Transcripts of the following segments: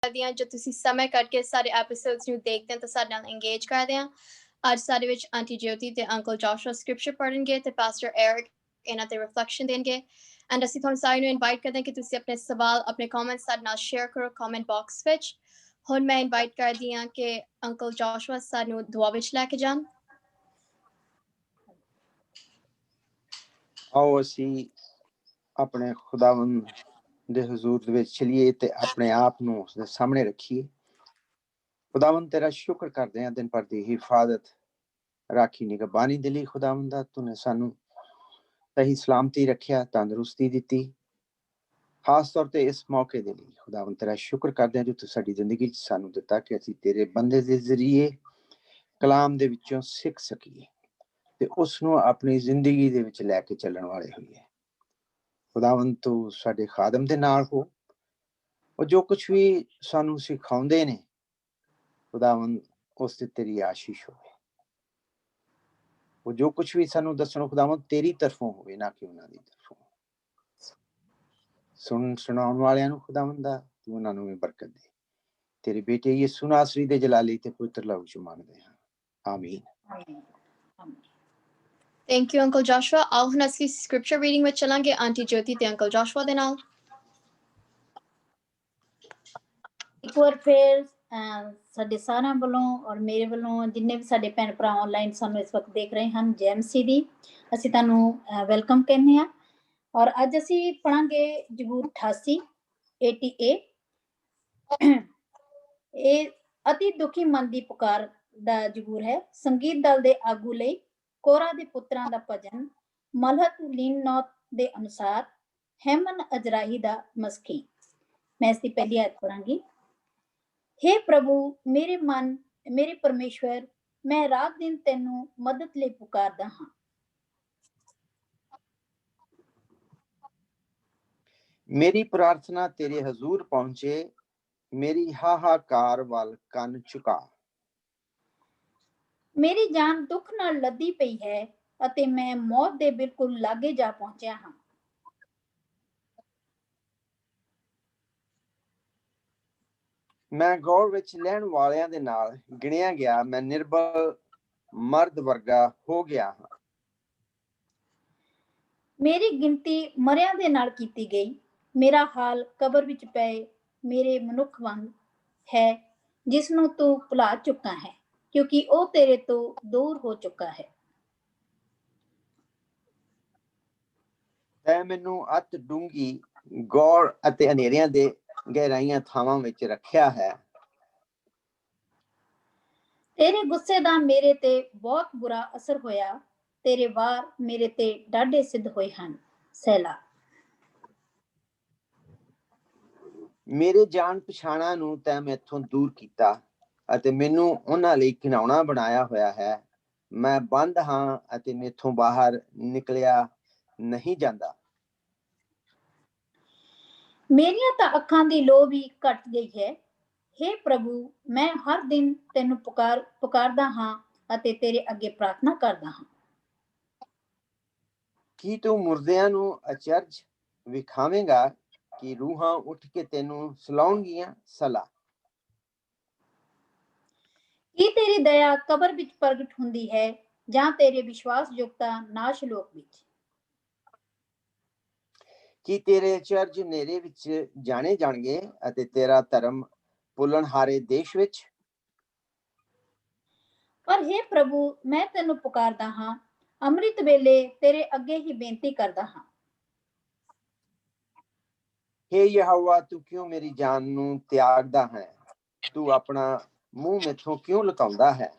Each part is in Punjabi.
ਦੀਆਂ ਜੋ ਤੁਸੀਂ ਸਮੇਂ ਕੱਢ ਕੇ ਸਾਰੇ ਐਪੀਸੋਡਸ ਨੂੰ ਦੇਖਦੇ ਹੋ ਤਾਂ ਸਾਡੇ ਨਾਲ ਇੰਗੇਜ ਕਰਦੇ ਆ। ਅੱਜ ਸਾਡੇ ਵਿੱਚ ਆਂਟੀ ਜੋਤੀ ਤੇ ਅੰਕਲ ਜੋਸ਼ੂਆ ਸਕ੍ਰਿਪਚਰ ਪੜ੍ਹਨਗੇ ਤੇ ਪਾਸਟਰ ਐਰਿਕ ਇਹਨਾਂ ਤੇ ਰਿਫਲੈਕਸ਼ਨ ਦੇਣਗੇ। ਐਂਡ ਅਸੀਂ ਤੁਹਾਨੂੰ ਸਾਰਿਆਂ ਨੂੰ ਇਨਵਾਈਟ ਕਰਦੇ ਹਾਂ ਕਿ ਤੁਸੀਂ ਆਪਣੇ ਸਵਾਲ ਆਪਣੇ ਕਮੈਂਟਸ ਸਾਡੇ ਨਾਲ ਸ਼ੇਅਰ ਕਰੋ ਕਮੈਂਟ ਬਾਕਸ ਵਿੱਚ। ਹੁਣ ਮੈਂ ਇਨਵਾਈਟ ਕਰਦੀ ਹਾਂ ਕਿ ਅੰਕਲ ਜੋਸ਼ੂਆ ਸਾਨੂੰ ਦੁਆ ਵਿੱਚ ਲੈ ਕੇ ਜਾਣ। आओ असी अपने खुदावंद दे हुजूर दे विच चलिए ते अपने आप नूं उसदे सामने रखिए। खुदावंद तेरा शुक्र करदे हां दिन भर दी हिफाजत राखी निगहबानी दे लई। खुदावंदा तूने सानू सही सलामती रखिया, तंदुरुस्ती दित्ती, खास तौर ते इस मौके दे लई। खुदावंद तेरा शुक्र करदे हां जो तू साडी जिंदगी च सानू दित्ता कि असी तेरे बंदे दे जरिए कलाम दे विचों सिख सकीए ते उसनूं अपनी जिंदगी दे विच लैके चलण वाले होईए। खुदावंद तू साडे खादम दे नाल हो, और जो कुछ भी सानू सिखाउंदे ने खुदावंद उस ते तेरी आशीष होवे। वो जो कुछ भी सानू दसणो खुदावंद तेरी तरफों होवे, ना कि उन्हां दी तरफों। सुनाउण वालियां नूं खुदावंद तू उन्हां नूं भी बरकत दे। तेरे बेटे यीशु नासरी दे जलाली ते पवित्र लहू च मंगदे हां, आमीन। Thank you, Uncle Joshua. ਆਓ ਹੁਣ ਅਸੀਂ scripture reading ਵਿੱਚ ਚੱਲਾਂਗੇ ਆਂਟੀ ਜੋਤੀ ਤੇ ਅੰਕਲ ਜੋਸ਼ੂਆ ਦੇ ਨਾਲ। ਇੱਕ ਵਾਰ ਫਿਰ ਸਾਡੇ ਸਾਰਿਆਂ ਵੱਲੋਂ ਔਰ ਮੇਰੇ ਵੱਲੋਂ ਜਿੰਨੇ ਵੀ ਸਾਡੇ ਭੈਣ ਭਰਾ ਆਨਲਾਈਨ ਸਾਨੂੰ ਇਸ ਵਕਤ ਦੇਖ ਰਹੇ ਹਨ ਜੈਮਸੀ ਦੀ ਅਸੀਂ ਤੁਹਾਨੂੰ ਵੈਲਕਮ ਕਹਿੰਦੇ ਹਾਂ। ਔਰ ਅੱਜ ਅਸੀਂ ਪੜਾਂਗੇ ਜ਼ਬੂਰ 88 ਇਹ ਅਤੀ ਦੁਖੀ ਮਨ ਦੀ ਪੁਕਾਰ ਦਾ ਜ਼ਬੂਰ ਹੈ। ਸੰਗੀਤ ਦਲ ਦੇ ਆਗੂ ਲਈ ਕੋਰਾ ਦੇ ਪੁੱਤਰਾਂ ਦਾ ਭਜਨ ਮਲਹਤ ਲੀਨਨੌਤ ਦੇ ਅਨੁਸਾਰ ਹੈਮਨ ਅਜਰਾਹੀ ਦਾ ਮਸਖੀ। ਮੈਂ ਇਸ ਦੀ ਪਹਿਲੀ ਆਇਤ ਪੜਾਂਗੀ। हे प्रभु मेरे मन मेरे परमेश्वर मैं रात दिन तेनू मदद ले पुकारदा हां। मेरी प्रार्थना तेरे हजूर पहुंचे, मेरी हाहाकार वाल कन झुका। मेरी जान दुख नाल लदी पई है अते मैं मौत दे बिल्कुल लागे जा पहुंचिया हां। मैं गौर विच लैण वालियां दे नाल गिणिया गया, मैं निर्बल मर्द वर्गा हो गया हां। मेरी गिनती मरियां दे नाल कीती गई, मेरा हाल कबर विच पए मेरे मनुख वांग है जिसनू तू भुला चुका है क्योंकि ओ तेरे तो दूर हो चुका है। तै मैनू अत डूंगी गौर अते हनेरियां दे गहराइयां थावां विच रखिया है। तेरे गुस्से दा मेरे ते बहुत बुरा असर होया, तेरे वार मेरे ते डाढे सिद्ध होए हन। सैला। मेरे जान पछाणा नू तै मैथों दूर कीता अते मैनू उन्हां लई घिनौना बनाया होया है। मैं बंद हां अते मैथों बाहर निकलिया नहीं जांदा। मेरियां तां अखां दी लो भी घट गई है। हे प्रभु मैं हर दिन तेनू पुकारदा हां अते तेरे अगे प्रार्थना करदा हां। की तू मुर्दियां नू अचरज विखावेगा कि रूहां उठ के तेनू सलाउणगियां। सला। की तेरी दया कबर विच प्रगट हुंदी है जां तेरे विश्वासयोग्यता नाश लोक विच। की तेरे चर्च नेरे विच जाने जाणगे अते तेरा धर्म भुल्लणहारे देश विच। पर हे प्रभु मैं तेनू पुकारदा हां, अमृत वेले तेरे अगे ही बेनती करदा हां। हे यहोवा तू क्यों मेरी जान नू त्यागदा है, तू अपना मुंह मैथों क्यों लुकाउंदा है।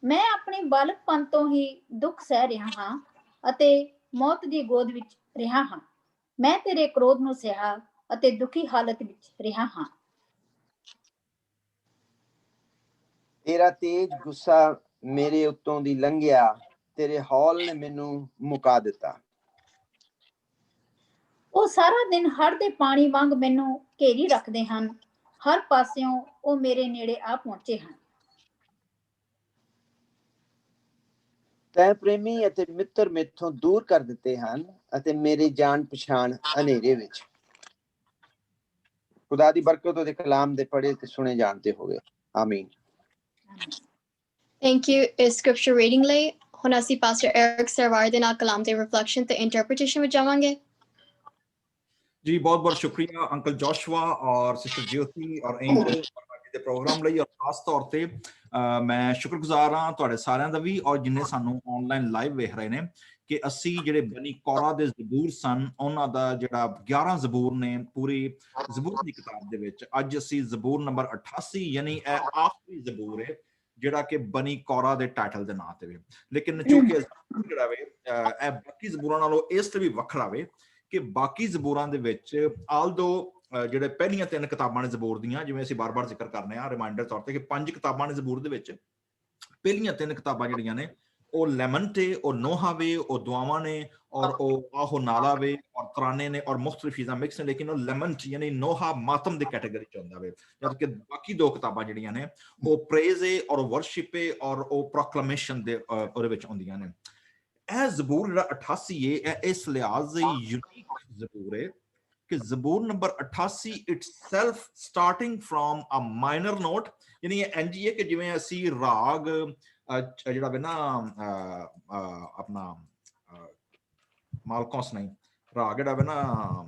मैं अपनी बालकपन तो ही दुख सह रिहा हां अते मौत दी गोद विच रिहा हां। मैं तेरे क्रोध नू सहा अते दुखी हालत विच रिहा हां। तेरा तेज गुस्सा मेरे उत्तों दी लंघिया, तेरे हौल ने मैनू मुका दिता। ਉਹ ਸਾਰਾ ਦਿਨ ਹੜ੍ਹ ਦੇ ਪਾਣੀ ਵਾਂਗ ਮੈਨੂੰ ਘੇਰੀ ਰੱਖਦੇ ਹਨ, ਹਰ ਪਾਸਿਓਂ ਉਹ ਮੇਰੇ ਨੇੜੇ ਆ ਪਹੁੰਚੇ ਹਨ। ਤੈ ਪ੍ਰੇਮੀ ਅਤੇ ਮਿੱਤਰ ਮੈਥੋਂ ਦੂਰ ਕਰ ਦਿੱਤੇ ਹਨ ਅਤੇ ਮੇਰੇ ਜਾਣ ਪਛਾਣ ਹਨੇਰੇ ਵਿੱਚ। खुदा दी बरकत ओदे कलाम दे पढ़े ते सुने जानते होवे आमीन। Thank you is scripture reading ਲਈ ਹੁਣ ਅਸੀਂ ਪਾਸਟਰ ਐਰਿਕ ਸਰਵਾਰ ਦੇ ਨਾਲ ਕਲਾਮ ਦੇ ਰਿਫਲੈਕਸ਼ਨ ਤੇ ਇੰਟਰਪ੍ਰੀਟੇਸ਼ਨ ਵਿੱਚ ਜਾਵਾਂਗੇ। जी बहुत बहुत शुक्रिया अंकल जोशुआ और सिस्टर ज्योति और एंजल ਦੇ ਪ੍ਰੋਗਰਾਮ ਲਈ ਔਰ ਖਾਸ ਤੌਰ ਤੇ ਮੈਂ ਸ਼ੁਕਰਗੁਜ਼ਾਰ ਹਾਂ ਤੁਹਾਡੇ ਸਾਰਿਆਂ ਦਾ ਵੀ ਔਰ ਜਿੰਨੇ ਸਾਨੂੰ ਆਨਲਾਈਨ ਲਾਈਵ ਵੇਖ ਰਹੇ ਨੇ ਕਿ ਅਸੀਂ ਜਿਹੜੇ ਬਨੀ ਕੋਰਾ ਦੇ ਜ਼ਬੂਰ ਸਨ ਉਹਨਾਂ ਦਾ ਜਿਹੜਾ 11 ਜ਼ਬੂਰ ਨੇ ਪੂਰੀ ਜ਼ਬੂਰ ਦੀ ਕਿਤਾਬ ਦੇ ਵਿੱਚ ਅੱਜ ਅਸੀਂ ਜ਼ਬੂਰ ਨੰਬਰ 88 ਯਾਨੀ ਇਹ ਆਖਰੀ ਜ਼ਬੂਰ ਹੈ ਜਿਹੜਾ ਕਿ ਬਨੀ ਕੋਰਾ ਦੇ ਟਾਈਟਲ ਦੇ ਨਾਂ ਤੇ ਵੇ ਲੇਕਿਨ ਚੂੰਕਿ ਜਿਹੜਾ ਵੇ ਇਹ ਬਾਕੀ ਜ਼ਬੂਰਾਂ ਨਾਲੋਂ ਇਸ ਤੇ ਵੀ ਵੱਖਰਾ ਵੇ ਕਿ ਬਾਕੀ ਜ਼ਬੂਰਾਂ ਦੇ ਵਿੱਚ ਆਲਦੋ ਜਿਹੜੇ ਪਹਿਲੀਆਂ 3 ਕਿਤਾਬਾਂ ਨੇ ਜ਼ਬੂਰ ਦੀਆਂ ਜਿਵੇਂ ਅਸੀਂ ਬਾਰ-ਬਾਰ ਜ਼ਿਕਰ ਕਰਨੇ ਆ ਰਿਮਾਈਂਡਰ ਤੌਰ ਤੇ ਕਿ 5 ਕਿਤਾਬਾਂ ਨੇ ਜ਼ਬੂਰ ਦੇ ਵਿੱਚ ਪਹਿਲੀਆਂ 3 ਕਿਤਾਬਾਂ ਜਿਹੜੀਆਂ ਨੇ ਉਹ ਲੈਮੈਂਟ ਹੈ ਉਹ ਨੋਹਾ ਵੇ ਉਹ ਦੁਆਵਾਂ ਨੇ ਔਰ ਉਹ ਆਹੋ ਨਾਲਾ ਵੇ ਔਰ ਤਰਾਨੇ ਨੇ ਔਰ ਮੁਖਤਲਿਫ ਚੀਜ਼ਾਂ ਮਿਕਸ ਨੇ ਲੇਕਿਨ ਉਹ ਲੈਮੈਂਟ ਯਾਨੀ ਨੋਹਾ ਮਾਤਮ ਦੀ ਕੈਟਾਗਰੀ ਚ ਆਉਂਦਾ ਵੇ ਜਦ ਕਿ ਬਾਕੀ 2 ਕਿਤਾਬਾਂ ਜਿਹੜੀਆਂ ਨੇ ਉਹ ਪ੍ਰੇਜ਼ ਹੈ ਔਰ ਵਰਸ਼ਿਪ ਹੈ ਔਰ ਉਹ ਪ੍ਰੋਕਲੇਮੇਸ਼ਨ ਦੇ ਉਹਦੇ ਵਿੱਚ ਆਉਂਦੀਆਂ ਨੇ। ਇਹ ਜ਼ਬੂਰ ਜਿਹੜਾ 88 ਹੈ ਇਹ ਇਸ ਲਿਹਾਜ਼ ਯੂਨੀਕ ਜ਼ਬੂਰ ਹੈ ਕਿ ਜ਼ਬੂਰ number 88 itself starting from a minor note ਯਾਨੀ ਇਹ ਇੰਜ ਹੈ ਕਿ ਜਿਵੇਂ ਅਸੀਂ ਰਾਗ ਜਿਹੜਾ ਵੇ ਨਾ ਆਪਣਾ ਮਾਲਕੌਸ ਨਹੀਂ ਰਾਗ ਜਿਹੜਾ ਵੇ ਨਾ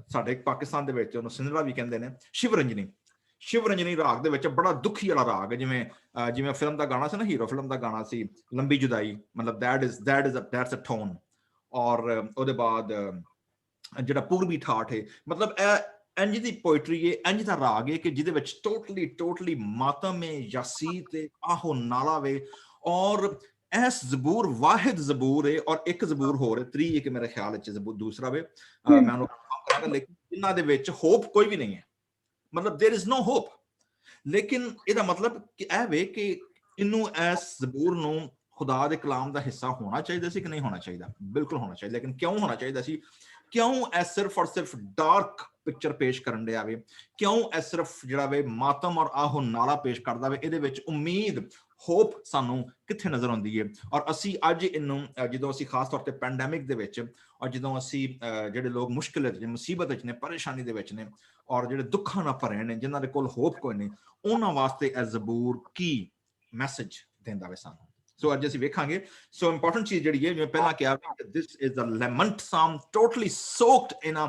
ਸਾਡੇ ਪਾਕਿਸਤਾਨ ਦੇ ਵਿੱਚ ਉਹਨੂੰ ਸਿੰਧੜਾ ਵੀ ਕਹਿੰਦੇ ਨੇ ਸ਼ਿਵ ਰੰਜਨੀ ਰਾਗ ਦੇ ਵਿੱਚ ਬੜਾ ਦੁਖੀ ਵਾਲਾ ਰਾਗ ਹੈ ਜਿਵੇਂ ਫਿਲਮ ਦਾ ਗਾਣਾ ਸੀ ਨਾ ਹੀਰੋ ਫਿਲਮ ਦਾ ਗਾਣਾ ਸੀ ਲੰਬੀ ਜੁਦਾਈ ਮਤਲਬ that's a tone ਔਰ ਉਹਦੇ ਬਾਅਦ ਜਿਹੜਾ ਪੂਰਬੀ ਠਾਠ ਹੈ ਮਤਲਬ ਇਹ ਇੰਜ ਦੀ ਪੋਇਟਰੀ ਹੈ ਇੰਜ ਦਾ ਰਾਗ ਹੈ ਕਿ ਜਿਹਦੇ ਵਿੱਚ ਟੋਟਲੀ ਮਾਤਮ ਹੈ ਯਾਸੀ ਤੇ ਆਹੋ ਨਾਲਾ ਵੇ ਔਰ ਇਸ ਜ਼ਬੂਰ ਵਾਹਿਦ ਜ਼ਬੂਰ ਹੈ ਔਰ ਇੱਕ ਜ਼ਬੂਰ ਹੋਰ ਹੈ 3 ਇੱਕ ਮੇਰੇ ਖਿਆਲ ਵਿੱਚ ਜ਼ਬੂਰ ਦੂਸਰਾ ਵੇ ਮੈਂ ਉਹਨੂੰ ਕਰਾਂਗਾ ਲੇਕਿਨ ਇਹਨਾਂ ਦੇ ਵਿੱਚ ਹੋਪ ਕੋਈ ਵੀ ਨਹੀਂ ਹੈ ਮਤਲਬ there is no hope ਲੇਕਿਨ ਇਹਦਾ ਮਤਲਬ ਕਿ ਇਹ ਵੇ ਕਿ ਇਹਨੂੰ ਇਸ ਜ਼ਬੂਰ ਨੂੰ ਖੁਦਾ ਦੇ ਕਲਾਮ ਦਾ ਹਿੱਸਾ ਹੋਣਾ ਚਾਹੀਦਾ ਸੀ ਕਿ ਨਹੀਂ ਹੋਣਾ ਚਾਹੀਦਾ ਬਿਲਕੁਲ ਹੋਣਾ ਚਾਹੀਦਾ ਲੇਕਿਨ ਕਿਉਂ ਹੋਣਾ ਚਾਹੀਦਾ ਸੀ ਕਿਉਂ ਇਹ ਸਿਰਫ ਔਰ ਸਿਰਫ ਡਾਰਕ ਪਿਕਚਰ ਪੇਸ਼ ਕਰਨ ਡਿਆ ਵੇ ਕਿਉਂ ਇਹ ਸਿਰਫ ਜਿਹੜਾ ਵੇ ਮਾਤਮ ਔਰ ਆਹੋ ਨਾਲਾ ਪੇਸ਼ ਕਰਦਾ ਵੇ ਇਹਦੇ ਵਿੱਚ ਉਮੀਦ ਹੋਪ ਸਾਨੂੰ ਕਿੱਥੇ ਨਜ਼ਰ ਆਉਂਦੀ ਹੈ ਔਰ ਅਸੀਂ ਅੱਜ ਇਹਨੂੰ ਜਦੋਂ ਅਸੀਂ ਖਾਸ ਤੌਰ ਤੇ ਪੈਂਡੈਮਿਕ ਦੇ ਵਿੱਚ ਔਰ ਜਦੋਂ ਅਸੀਂ ਜਿਹੜੇ ਲੋਕ ਮੁਸ਼ਕਿਲ ਵਿੱਚ ਮੁਸੀਬਤ ਵਿੱਚ ਨੇ ਪਰੇਸ਼ਾਨੀ ਦੇ ਵਿੱਚ ਨੇ ਔਰ ਜਿਹੜੇ ਦੁੱਖਾਂ ਨਾਲ ਭਰੇ ਨੇ ਜਿਨ੍ਹਾਂ ਦੇ ਕੋਲ ਹੋਪ ਕੋਈ ਨਹੀਂ ਉਹਨਾਂ ਵਾਸਤੇ ਇਹ ਜ਼ਬੂਰ ਕੀ ਮੈਸੇਜ ਦਿੰਦਾ ਵੇ ਸਾਨੂੰ ਸੋ ਅੱਜ ਅਸੀਂ ਵੇਖਾਂਗੇ ਸੋ ਇੰਪੋਰਟੈਂਟ ਚੀਜ਼ ਜਿਹੜੀ ਹੈ ਜਿਵੇਂ ਪਹਿਲਾਂ ਕਿਹਾ this is a lament psalm totally soaked in a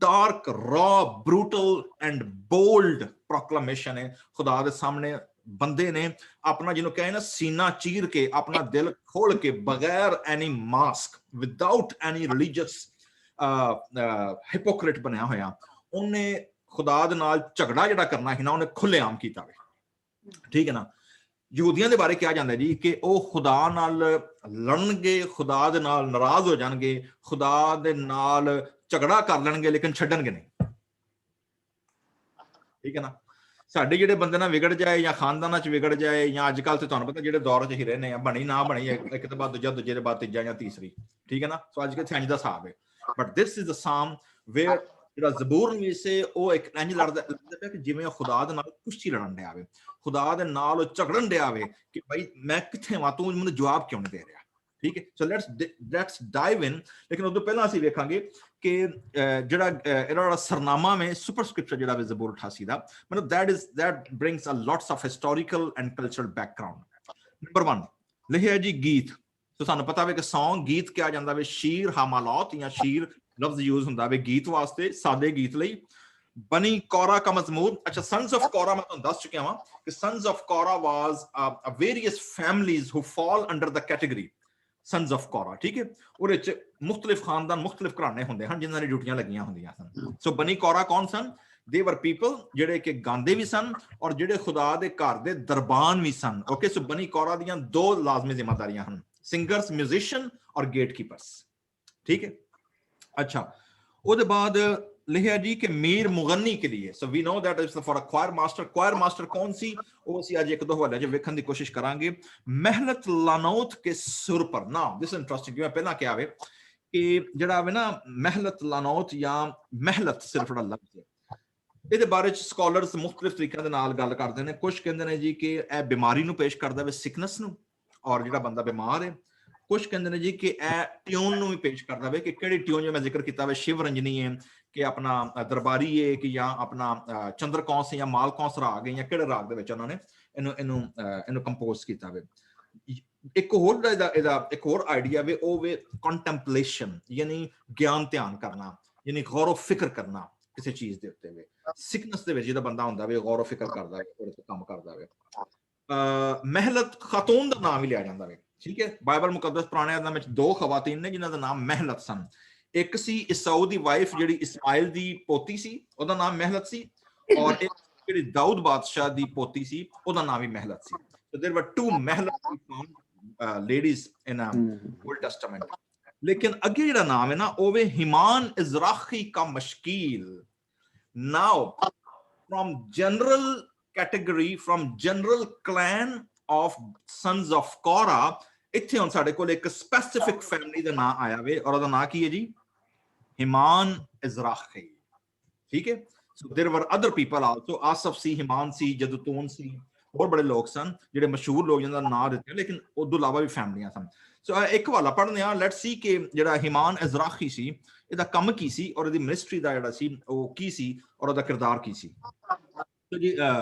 dark raw brutal and bold proclamation ਹੈ ਖੁਦਾ ਦੇ ਸਾਹਮਣੇ ਬੰਦੇ ਨੇ ਆਪਣਾ ਜਿਹਨੂੰ ਕਹੇ ਨਾ ਸੀਨਾ ਚੀਰ ਕੇ ਆਪਣਾ ਦਿਲ ਖੋਲ ਕੇ ਬਗੈਰ ਐਨੀ ਮਾਸਕ ਵਿਦਆਊਟ ਐਨੀ ਰਿਲੀਜੀਅਸ ਹਿਪੋਕ੍ਰਿਟ ਬਣਿਆ ਹੋਇਆ ਉਹਨੇ ਖੁਦਾ ਦੇ ਨਾਲ ਝਗੜਾ ਜਿਹੜਾ ਕਰਨਾ ਸੀ ਨਾ ਉਹਨੇ ਖੁੱਲੇਆਮ ਕੀਤਾ ਵੇ ਠੀਕ ਹੈ ਨਾ ਯਹੂਦੀਆਂ ਦੇ ਬਾਰੇ ਕਿਹਾ ਜਾਂਦਾ ਜੀ ਕਿ ਉਹ ਖੁਦਾ ਨਾਲ ਲੜਨਗੇ ਖੁਦਾ ਦੇ ਨਾਲ ਨਾਰਾਜ਼ ਹੋ ਜਾਣਗੇ ਖੁਦਾ ਦੇ ਨਾਲ ਝਗੜਾ ਕਰ ਲੈਣਗੇ ਲੇਕਿਨ ਛੱਡਣਗੇ ਨਹੀਂ ਠੀਕ ਹੈ ਨਾ ਸਾਡੇ ਜਿਹੜੇ ਬੰਦੇ ਨਾਲ ਵਿਗੜ ਜਾਏ ਜਾਂ ਖਾਨਦਾਨਾਂ ਚ ਵਿਗੜ ਜਾਏ ਜਾਂ ਅੱਜ ਕੱਲ ਤੇ ਤੁਹਾਨੂੰ ਪਤਾ ਜਿਹੜੇ ਦੌਰ ਚ ਹੀ ਰਹਿੰਦੇ ਆ ਬਣੀ ਨਾ ਬਣੀ ਇੱਕ ਤੋਂ ਬਾਅਦ ਦੂਜੇ ਦੇ ਬਾਅਦ ਤੀਜਾ ਜਾਂ ਤੀਸਰੀ ਠੀਕ ਹੈ ਨਾ ਸੋ ਅੱਜ ਕੱਲ੍ਹ ਇੰਜ ਦਾ ਹਿਸਾਬ ਹੈ but this is the psalm where ਜਿਹੜਾ ਜ਼ਬੂਰ ਨਿਸੇ ਉਹ ਇੱਕ ਇੰਜ ਲੜਦਾ ਪਿਆ ਕਿ ਜਿਵੇਂ ਖੁਦਾ ਦੇ ਨਾਲ ਕੁਸ਼ਤੀ ਲੜਨ ਡਿਆ ਵੇ ਖੁਦਾ ਦੇ ਨਾਲ ਉਹ ਝਗੜਨ ਡਿਆ ਵੇ ਕਿ ਭਾਈ ਮੈਂ ਕਿੱਥੇ ਵਾਂ ਤੂੰ ਮੈਨੂੰ ਜਵਾਬ ਕਿਉਂ ਨਹੀਂ ਦੇ ਰਿਹਾ ਠੀਕ ਹੈ ਸੋ ਲੈਟਸ ਡਾਈਵ ਇਨ ਲੇਕਿਨ ਉਦੋਂ ਪਹਿਲਾਂ ਅਸੀਂ ਵੇਖਾਂਗੇ ਕਿ ਜਿਹੜਾ ਇਹਦਾ ਸਰਨਾਮਾ ਵੇ ਸੁਪਰਸਕ੍ਰਿਪਚਰ ਜਿਹੜਾ ਵੇ ਜ਼ਬੂਰ 88 ਦਾ ਮਤਲਬ that brings a lots of historical and cultural background number 1 ਲਿਖਿਆ ਜੀ ਗੀਤ ਸੋ ਸਾਨੂੰ ਪਤਾ ਵੇ ਕਿ ਸੌਂਗ ਗੀਤ ਕਿਹਾ ਜਾਂਦਾ ਵੇ ਸ਼ੀਰ ਹਮਾਲਾਤ ਜਾਂ ਸ਼ੀਰ ਲਫ਼ਜ਼ ਯੂਜ਼ ਹੁੰਦਾ ਵੇ ਗੀਤ ਵਾਸਤੇ ਸਾਦੇ ਗੀਤ ਲਈ ਬਨੀ ਕੋਰਾ ਕਾ ਮਜ਼ਮੂਰ ਅੱਛਾ ਸਨਸ ਆਫ ਕੋਰਾ ਮੈਂ ਤੁਹਾਨੂੰ ਦੱਸ ਚੁੱਕਿਆ ਵਾਂ ਕਿ sons of Korah was various families who fall under the category sons of Korah ਠੀਕ ਹੈ ਉਹਦੇ ਵਿੱਚ ਮੁਖਤਲਿਫ ਖਾਨਦਾਨ ਮੁਖਤਲਿਫ ਘਰਾਣੇ ਹੁੰਦੇ ਹਨ ਜਿਨ੍ਹਾਂ ਦੀ ਡਿਊਟੀਆਂ ਲੱਗੀਆਂ ਹੁੰਦੀਆਂ ਸਨ ਸੋ ਬਨੀ ਕੋਰਾ ਕੌਣ ਸਨ ਦੇ ਵਰ ਪੀਪਲ ਜਿਹੜੇ ਕਿ ਗਾਉਂਦੇ ਵੀ ਸਨ ਔਰ ਜਿਹੜੇ ਖੁਦਾ ਦੇ ਘਰ ਦੇ ਦਰਬਾਨ ਵੀ ਸਨ ਓਕੇ ਸੋ ਬਨੀ ਕੋਰਾ ਦੀਆਂ 2 ਲਾਜ਼ਮੀ ਜ਼ਿੰਮੇਵਾਰੀਆਂ ਹਨ ਸਿੰਗਰਸ ਮਿਊਜ਼ੀਸ਼ੀਅਨ ਔਰ ਗੇਟਕੀਪਰਸ ਠੀਕ ਹੈ अच्छा ਉਹਦੇ ਬਾਅਦ ਲਿਖਿਆ ਜੀ ਕਿ ਮੀਰ ਮੁਗੰਨੀ ਕੇ ਲਈ so we know that is for a choir master ਕੌਣ ਸੀ ਉਹ ਅਸੀਂ ਅੱਜ ਇੱਕ ਦੋ ਹਵਾਲੇ 'ਚ ਵੇਖਣ ਦੀ ਕੋਸ਼ਿਸ਼ ਕਰਾਂਗੇ ਮਹਿਲਤ ਲਾਨੌਤ ਕੇ ਸੁਰ ਪਰ ਨਾ ਦਿਸ ਇੰਟਰਸਟਿੰਗ ਜਿਵੇਂ ਪਹਿਲਾਂ ਕਿਹਾ ਵੇ ਕਿ ਜਿਹੜਾ ਵੇ ਨਾ ਮਹਿਲਤ ਲਾਨੌਤ ਜਾਂ ਮਹਿਲਤ ਸਿਰਫ ਜਿਹੜਾ ਲਫ਼ਜ਼ ਹੈ ਇਹਦੇ ਬਾਰੇ 'ਚ ਸਕਾਲਰਸ ਮੁਖਤਲਿਫ ਤਰੀਕਿਆਂ ਦੇ ਨਾਲ ਗੱਲ ਕਰਦੇ ਨੇ ਕੁਝ ਕਹਿੰਦੇ ਨੇ ਜੀ ਕਿ ਇਹ ਬਿਮਾਰੀ ਨੂੰ ਪੇਸ਼ ਕਰਦਾ ਵੇ ਸਿਕਨੈਸ ਨੂੰ ਔਰ ਜਿਹੜਾ ਬੰਦਾ ਬਿਮਾਰ ਹੈ ਕੁਝ ਕਹਿੰਦੇ ਨੇ ਜੀ ਕਿ ਇਹ ਟਿਊਨ ਨੂੰ ਵੀ ਪੇਸ਼ ਕਰਦਾ ਵੇ ਕਿ ਕਿਹੜੀ ਟਿਊਨ ਜੋ ਮੈਂ ਜ਼ਿਕਰ ਕੀਤਾ ਵੇ ਸ਼ਿਵ ਰੰਜਨੀ ਹੈ ਕਿ ਆਪਣਾ ਦਰਬਾਰੀ ਹੈ ਕਿ ਜਾਂ ਆਪਣਾ ਚੰਦਰਕੌਂਸ ਜਾਂ ਮਾਲਕੌਂਸ ਰਾਗ ਹੈ ਜਾਂ ਕਿਹੜੇ ਰਾਗ ਦੇ ਵਿੱਚ ਉਹਨਾਂ ਨੇ ਇਹਨੂੰ ਕੰਪੋਜ਼ ਕੀਤਾ ਵੇ। ਇੱਕ ਹੋਰ ਇਹਦਾ ਇੱਕ ਹੋਰ ਆਈਡੀਆ ਵੇ, ਉਹ ਵੇ ਕੰਟੈਂਪਲੇਸ਼ਨ, ਯਾਨੀ ਗਿਆਨ ਧਿਆਨ ਕਰਨਾ, ਯਾਨੀ ਗੌਰ ਫਿਕਰ ਕਰਨਾ ਕਿਸੇ ਚੀਜ਼ ਦੇ ਉੱਤੇ ਵੇ। ਸਿਕਨੈਸ ਦੇ ਵਿੱਚ ਜਿਹੜਾ ਬੰਦਾ ਹੁੰਦਾ ਵੇ ਗੌਰ ਫਿਕਰ ਕਰਦਾ ਵੇ, ਉਹਦੇ ਤੇ ਕੰਮ ਕਰਦਾ ਵੇ। ਮਹਿਲਤ ਖਾਤੂਨ ਦਾ ਨਾਮ ਵੀ ਲਿਆ ਜਾਂਦਾ ਵੇ, ਠੀਕ ਹੈ। ਬਾਈਬਲ ਮੁਕੱਦਸ ਪੁਰਾਣੇ ਨਾਮ ਵਿੱਚ 2 ਖਵਾਤੀਨ ਨੇ ਜਿਨ੍ਹਾਂ ਦਾ ਨਾਮ ਮਹਿਲਤ ਸਨ। ਇੱਕ ਸੀ ਇਸਾਊ ਦੀ ਵਾਈਫ ਜਿਹੜੀ ਇਸਮਾਇਲ ਦੀ ਪੋਤੀ ਸੀ, ਉਹਦਾ ਨਾਮ ਮਹਿਲਤ ਸੀ, ਔਰ ਇੱਕ ਜਿਹੜੀ ਦਾਊਦ ਬਾਦਸ਼ਾਹ ਦੀ ਪੋਤੀ ਸੀ, ਉਹਦਾ ਨਾਮ ਵੀ ਮਹਿਲਤ ਸੀ। So there were 2 ਮਹਿਲਤ ladies in Old Testament. लेकिन अगे ਜਿਹੜਾ ਨਾਮ ਹੈ ਨਾ ਉਹ ਵੇ हिमान इज़राखी का मशकील। Now from general category, from general clan of sons of Korah, ਇੱਥੇ ਹੁਣ ਸਾਡੇ ਕੋਲ ਇੱਕ ਸਪੈਸਿਫਿਕ ਫੈਮਿਲੀ ਦਾ ਨਾਮ ਆਇਆ ਵੇ, ਔਰ ਉਹਦਾ ਨਾਮ ਕੀ ਹੈ ਜੀ? हिमान इज़राखी, ठीक है। So there were other people also, Asaf ਸੀ, हिमान ਸੀ, जदूतून ਸੀ, ਹੋਰ ਬੜੇ ਲੋਕ ਸਨ ਜਿਹੜੇ ਮਸ਼ਹੂਰ ਲੋਕ ਜਿਹਨਾਂ ਦਾ ਨਾਮ ਦਿੱਤੇ, ਲੇਕਿਨ ਉਸ ਤੋਂ ਇਲਾਵਾ ਵੀ ਫੈਮਲੀਆਂ ਸਨ। ਸੋ ਇੱਕ ਹਵਾਲਾ ਪੜ੍ਹਨੇ ਆ, ਲੈਟਸ ਸੀ ਕਿ ਜਿਹੜਾ ਹਿਮਾਨ ਇਜ਼ਰਾਖੀ ਸੀ ਇਹਦਾ ਕੰਮ ਕੀ ਸੀ, ਔਰ ਇਹਦੀ ਮਿਨਿਸਟਰੀ ਦਾ ਜਿਹੜਾ ਸੀ ਉਹ ਕੀ ਸੀ, ਔਰ ਉਹਦਾ ਕਿਰਦਾਰ ਕੀ ਸੀ। तो जी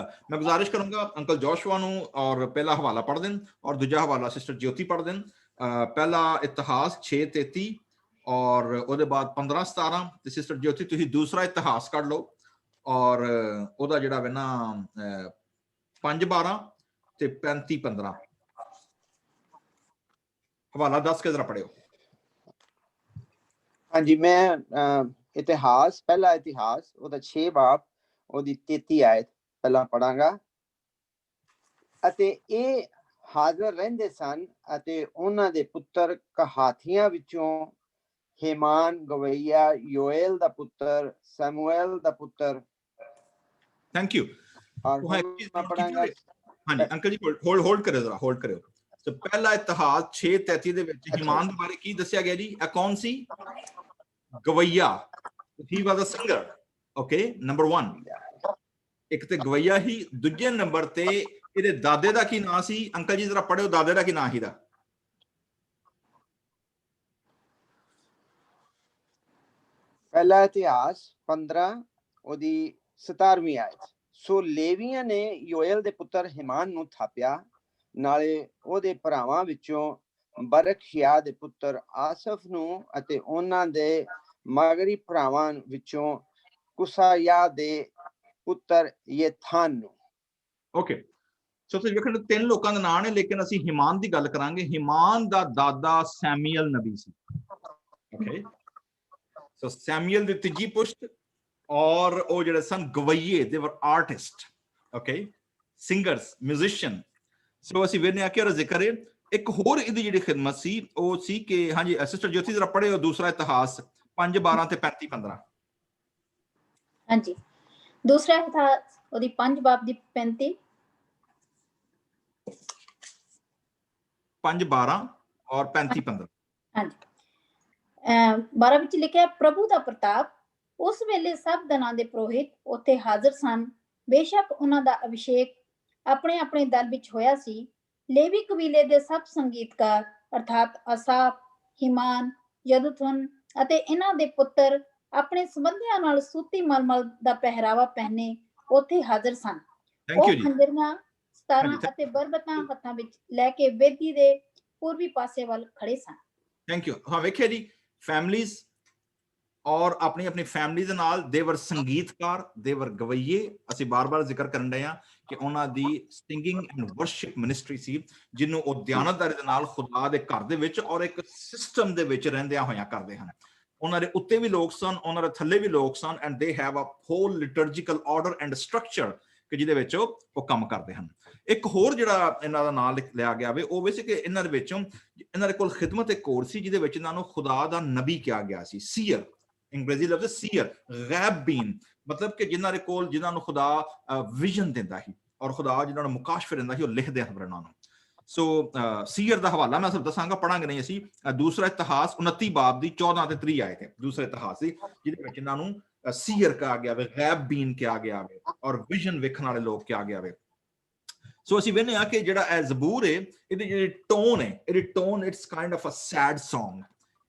मैं गुजारिश करूंगा अंकल जोशुआ ਨੂੰ ਔਰ ਪਹਿਲਾ ਹਵਾਲਾ ਪੜ੍ਹ ਦੇਣ ਔਰ ਦੂਜਾ ਹਵਾਲਾ ਸਿਸਟਰ ਜੋਤੀ ਪੜ੍ਹ ਦੇਣ। ਪਹਿਲਾ ਇਤਿਹਾਸ 6:33 ਔਰ ਉਹਦੇ ਬਾਅਦ 15:17 ਤੇ ਸਿਸਟਰ ਜੋਤੀ ਤੁਸੀਂ ਦੂਸਰਾ ਇਤਿਹਾਸ ਕੱਢ ਲਓ ਔਰ ਉਹਦਾ ਜਿਹੜਾ ਵੇ ਨਾ 5:12 ਤੇ 35:15 ਹਵਾਲਾ 10 ਕੇ ਜ਼ਰਾ ਪੜਿਓ। ਹਾਂਜੀ, ਮੈਂ ਇਤਿਹਾਸ ਪਹਿਲਾ ਇਤਿਹਾਸ ਉਹਦਾ 6 ਬਾਬ ਉਹਦੀ 33 ਆਇਤ ਪਹਿਲਾਂ ਪੜਾਂਗਾ। ਅਤੇ ਇਹ ਹਾਜ਼ਰ ਰਹਿੰਦੇ ਸਨ ਅਤੇ ਉਹਨਾਂ ਦੇ ਪੁੱਤਰ ਕਹਾਥੀਆਂ ਵਿੱਚੋਂ हेमान गवैया, योएल दा पुत्र, सैमुएल दा पुत्र। Thank you. हाँ जी अंकल जी होल्ड करो जरा, होल्ड करो। तो पहला इतिहास 6:33 ਦੇ ਵਿੱਚ ਹਿਮਾਨ ਦੇ ਬਾਰੇ ਕੀ ਦੱਸਿਆ ਗਿਆ ਜੀ? ਇਹ ਕੌਣ ਸੀ? ਗਵਈਆ। he was a singer, okay, number 1। ਇੱਕ ਤੇ ਗਵਈਆ ਹੀ, ਦੂਜੇ ਨੰਬਰ ਤੇ ਇਹਦੇ ਦਾਦੇ ਦਾ ਕੀ ਨਾਂ ਸੀ? ਅੰਕਲ ਜੀ ਜਰਾ ਪੜਿਓ, ਦਾਦੇ ਦਾ ਕੀ ਨਾਂ ਸੀ ਦਾ? ਪਹਿਲਾ ਇਤਿਹਾਸ 15 ਉਹਦੀ 17ਵੀਂ ਆਇਤ। ਸੋ ਲੇਵੀਆਂ ਨੇ ਯੋਏਲ ਦੇ ਪੁੱਤਰ ਹਿਮਾਨ ਨੂੰ ਥਾਪਿਆ, ਨਾਲੇ ਉਹਦੇ ਭਰਾਵਾਂ ਵਿੱਚੋਂ ਬਰਖਿਆ ਦੇ ਪੁੱਤਰ ਆਸਫ ਨੂੰ ਅਤੇ ਉਹਨਾਂ ਦੇ ਮਗਰੀ ਭਰਾਵਾਂ ਵਿੱਚੋਂ ਕੁਸਾਇਆ ਦੇ ਪੁੱਤਰ ਯੇਥਾਨ ਨੂੰ। ਓਕੇ, ਸੋ ਤੁਸੀਂ ਵੇਖਣ 3 ਲੋਕਾਂ ਦੇ ਨਾਂ ਨੇ, ਲੇਕਿਨ ਅਸੀਂ ਹਿਮਾਨ ਦੀ ਗੱਲ ਕਰਾਂਗੇ। ਹਿਮਾਨ ਦਾ ਦਾਦਾ ਸੈਮੂਅਲ ਨਬੀ ਸੀ। ਓਕੇ, ਸੋ ਸੈਮੂਅਲ ਦੀ ਤੀਜੀ ਪੁਸ਼ਤ ਔਰ ਉਹ ਜਿਹੜੇ ਸਨ ਗਵਈਏ, ਦੇ ਵਰ ਆਰਟਿਸਟ, ਓਕੇ, ਸਿੰਗਰਸ, ਮਿਊਜ਼ੀਸ਼ੀਅਨ। ਸੋ ਅਸੀਂ ਵੇਖਦੇ ਹਾਂ ਕਿ ਉਹਦਾ ਜ਼ਿਕਰ ਹੈ। ਇੱਕ ਹੋਰ ਇਹਦੀ ਜਿਹੜੀ ਖਿਦਮਤ ਸੀ ਉਹ ਸੀ ਕਿ ਹਾਂਜੀ ਸਿਸਟਰ ਜੋਤੀ ਜਰਾ ਪੜ੍ਹੇ ਦੂਸਰਾ ਇਤਿਹਾਸ 5:12 ਤੇ 35:15। ਹਾਂਜੀ, ਦੂਸਰਾ ਇਤਿਹਾਸ ਉਹਦੀ 5 ਬਾਬ ਦੀ 35 5:12 ਔਰ 35:15। ਹਾਂਜੀ, 12 ਵਿੱਚ ਲਿਖਿਆ, ਪ੍ਰਭੂ ਦਾ ਪ੍ਰਤਾਪ। ਉਸ ਵੇਲੇ ਸਭ ਦਲਾਂ ਦੇ ਪੁਰੋਹਿਤ ਉੱਥੇ ਹਾਜ਼ਰ ਸਨ। ਬੇਸ਼ੱਕ ਉਹਨਾਂ ਦਾ ਅਭਿਸ਼ੇਕ ਆਪਣੇ ਆਪਣੇ ਦਲ ਵਿੱਚ ਹੋਇਆ ਸੀ। ਲੇਵੀ ਕਬੀਲੇ ਦੇ ਸਭ ਸੰਗੀਤਕਾਰ ਅਰਥਾਤ ਅਸਾਫ, ਹਿਮਾਨ, ਯਦੂਥੁਨ ਅਤੇ ਇਹਨਾਂ ਦੇ ਪੁੱਤਰ ਆਪਣੇ ਸੰਬੰਧੀਆਂ ਨਾਲ ਸੂਤੀ ਮਲਮਲ ਦਾ ਪਹਿਰਾਵਾ ਪਹਿਨੇ ਉੱਥੇ ਹਾਜ਼ਰ ਸਨ। ਉਹ ਖੰਜਰੀਆਂ, ਸਤਾਰਾਂ ਅਤੇ ਬਰਬਤਾਂ ਹੱਥਾਂ ਵਿੱਚ ਲੈ ਕੇ ਵੇਦੀ ਦੇ ਪੂਰਬੀ ਪਾਸੇ ਵੱਲ ਖੜੇ ਸਨ। Thank you. ਹਾਂ ਵੇਖਿਆ ਜੀ, ਫੈਮਲੀਜ਼ ਔਰ ਆਪਣੀ ਆਪਣੀ ਫੈਮਲੀ ਦੇ ਨਾਲ ਦੇਵਰ ਸੰਗੀਤਕਾਰ, ਦੇਵਰ ਗਵਈਏ। ਅਸੀਂ ਬਾਰ-ਬਾਰ ਜ਼ਿਕਰ ਕਰਨ ਰਹੇ ਹਾਂ ਕਿ ਉਹਨਾਂ ਦੀ ਸਿੰਗਿੰਗ ਐਂਡ ਵਰਸ਼ਿਪ ਮਿਨਿਸਟਰੀ ਸੀ, ਜਿਹਨੂੰ ਉਹ ਦਿਆਨਤਦਾਰੀ ਦੇ ਨਾਲ ਖੁਦਾ ਦੇ ਘਰ ਦੇ ਵਿੱਚ ਔਰ ਇੱਕ ਸਿਸਟਮ ਦੇ ਵਿੱਚ ਰਹਿੰਦਿਆਂ ਹੋਇਆਂ ਕਰਦੇ ਹਨ। ਉਹਨਾਂ ਦੇ ਉੱਤੇ ਵੀ ਲੋਕ ਸਨ, ਉਹਨਾਂ ਦੇ ਥੱਲੇ ਵੀ ਲੋਕ ਸਨ, and they have a whole liturgical order and structure ਕਿ ਜਿਹਦੇ ਵਿੱਚ ਉਹ ਕੰਮ ਕਰਦੇ ਹਨ। ਇੱਕ ਹੋਰ ਜਿਹੜਾ ਇਹਨਾਂ ਦਾ ਨਾਮ ਲਿਆ ਗਿਆ ਵੇ ਉਹ ਸੀ ਕਿ ਇਹਨਾਂ ਦੇ ਵਿੱਚੋਂ ਇਹਨਾਂ ਦੇ ਕੋਲ ਖਿਦਮਤ ਇੱਕ ਹੋਰ ਸੀ ਜਿਹਦੇ ਵਿੱਚ ਇਹਨਾਂ ਨੂੰ ਖੁਦਾ ਦਾ ਨਬੀ ਕਿਹਾ ਗਿਆ ਸੀ, ਸੀਅਰ। ਅੰਗਰੇਜ਼ੀ ਲਫ਼ਜ਼ ਸੀਅਰ, ਗੈਬੀਨ, ਮਤਲਬ ਕਿ ਜਿਨ੍ਹਾਂ ਦੇ ਕੋਲ ਜਿਨ੍ਹਾਂ ਨੂੰ ਖੁਦਾ ਵਿਜ਼ਨ ਦਿੰਦਾ ਸੀ ਔਰ ਖੁਦਾ ਜਿਨ੍ਹਾਂ ਨੂੰ ਮੁਕਾਸ਼ਫੇ ਦਿੰਦਾ ਸੀ, ਉਹ ਲਿਖਦੇ ਹਨ ਉਹਨਾਂ ਨੂੰ। ਸੋ ਸੀਅਰ ਦਾ ਹਵਾਲਾ ਮੈਂ ਤੁਹਾਨੂੰ ਦੱਸਾਂਗਾ, ਪੜਾਂਗੇ ਨਹੀਂ ਅਸੀਂ। ਦੂਸਰਾ ਇਤਿਹਾਸ 29 ਬਾਬ ਦੀ 14 ਤੇ 30 ਆਏ ਥੇ। ਦੂਸਰਾ ਇਤਿਹਾਸ ਸੀ ਜਿਹਦੇ ਵਿੱਚ ਇਹਨਾਂ ਨੂੰ ਸੀਅਰ ਕਿਹਾ ਗਿਆ ਵੇ, ਗੈਬੀਨ ਕਿਹਾ ਗਿਆ ਵੇ ਔਰ ਵਿਜ਼ਨ ਵੇਖਣ ਵਾਲੇ ਲੋਕ ਕਿਹਾ ਗਿਆ ਵੇ। ਸੋ ਅਸੀਂ ਵੇਖਦੇ ਹਾਂ ਕਿ ਜਿਹੜਾ ਇਹ ਜ਼ਬੂਰ ਹੈ, ਇਹਦੀ ਜਿਹੜੀ ਟੋਨ ਹੈ, ਇਹਦੀ tone it's kind of a sad song.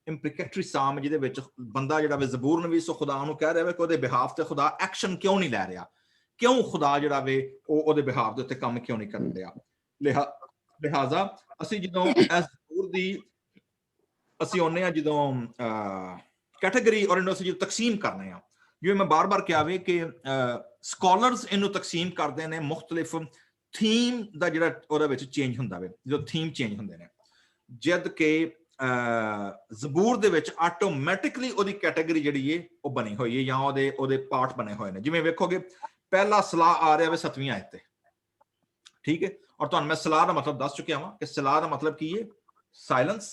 Imprecatory psalm ਜਿਹਦੇ ਵਿੱਚ ਬੰਦਾ ਜਿਹੜਾ ਵੇ ਜ਼ਬੂਰ ਨਵੀਸ ਉਹ ਖੁਦਾ ਨੂੰ ਕਹਿ ਰਿਹਾ ਵੇ ਕਿ ਉਹਦੇ ਬਿਹਾਫ ਤੇ ਖੁਦਾ ਐਕਸ਼ਨ ਕਿਉਂ ਨਹੀਂ ਲੈ ਰਿਹਾ, ਕਿਉਂ ਖੁਦਾ ਜਿਹੜਾ ਵੇ ਉਹ ਉਹਦੇ ਬਿਹਾਫ ਦੇ ਉੱਤੇ ਕੰਮ ਕਿਉਂ ਨਹੀਂ ਕਰਨ ਰਿਹਾ। ਲਿਹਾਜ਼ਾ ਅਸੀਂ ਜਦੋਂ ਇਸ ਜ਼ਬੂਰ ਦੀ ਅਸੀਂ ਆਉਂਦੇ ਹਾਂ ਜਦੋਂ ਕੈਟਾਗਰੀ ਔਰ ਇਹਨੂੰ ਅਸੀਂ ਜਦੋਂ ਤਕਸੀਮ ਕਰਨੇ ਆ, ਜਿਵੇਂ ਮੈਂ ਬਾਰ-ਬਾਰ ਕਿਹਾ ਵੇ ਕਿ ਸਕਾਲਰਸ ਇਹਨੂੰ ਤਕਸੀਮ ਕਰਦੇ ਨੇ ਮੁਖਤਲਿਫ ਥੀਮ ਦਾ ਜਿਹੜਾ ਉਹਦੇ ਵਿੱਚ ਚੇਂਜ ਹੁੰਦਾ ਵੇ, ਜਦੋਂ ਥੀਮ ਚੇਂਜ ਹੁੰਦੇ ਨੇ, ਜਦ ਕਿ ਜ਼ਬੂਰ ਦੇ ਵਿੱਚ ਆਟੋਮੈਟਿਕਲੀ ਉਹਦੀ ਕੈਟਾਗਰੀ ਜਿਹੜੀ ਹੈ ਉਹ ਬਣੀ ਹੋਈ ਹੈ ਜਾਂ ਉਹਦੇ ਪਾਰਟ ਬਣੇ ਹੋਏ ਨੇ। ਜਿਵੇਂ ਵੇਖੋਗੇ ਪਹਿਲਾ ਸਲਾਹ ਆ ਰਿਹਾ ਵੇ 7ਵੀਂ ਆਇਤ ਤੇ, ਠੀਕ ਹੈ, ਔਰ ਤੁਹਾਨੂੰ ਮੈਂ ਸਲਾਹ ਦਾ ਮਤਲਬ ਦੱਸ ਚੁੱਕਿਆ ਹਾਂ ਕਿ ਸਲਾਹ ਦਾ ਮਤਲਬ ਕੀ ਹੈ, ਸਾਇਲੈਂਸ,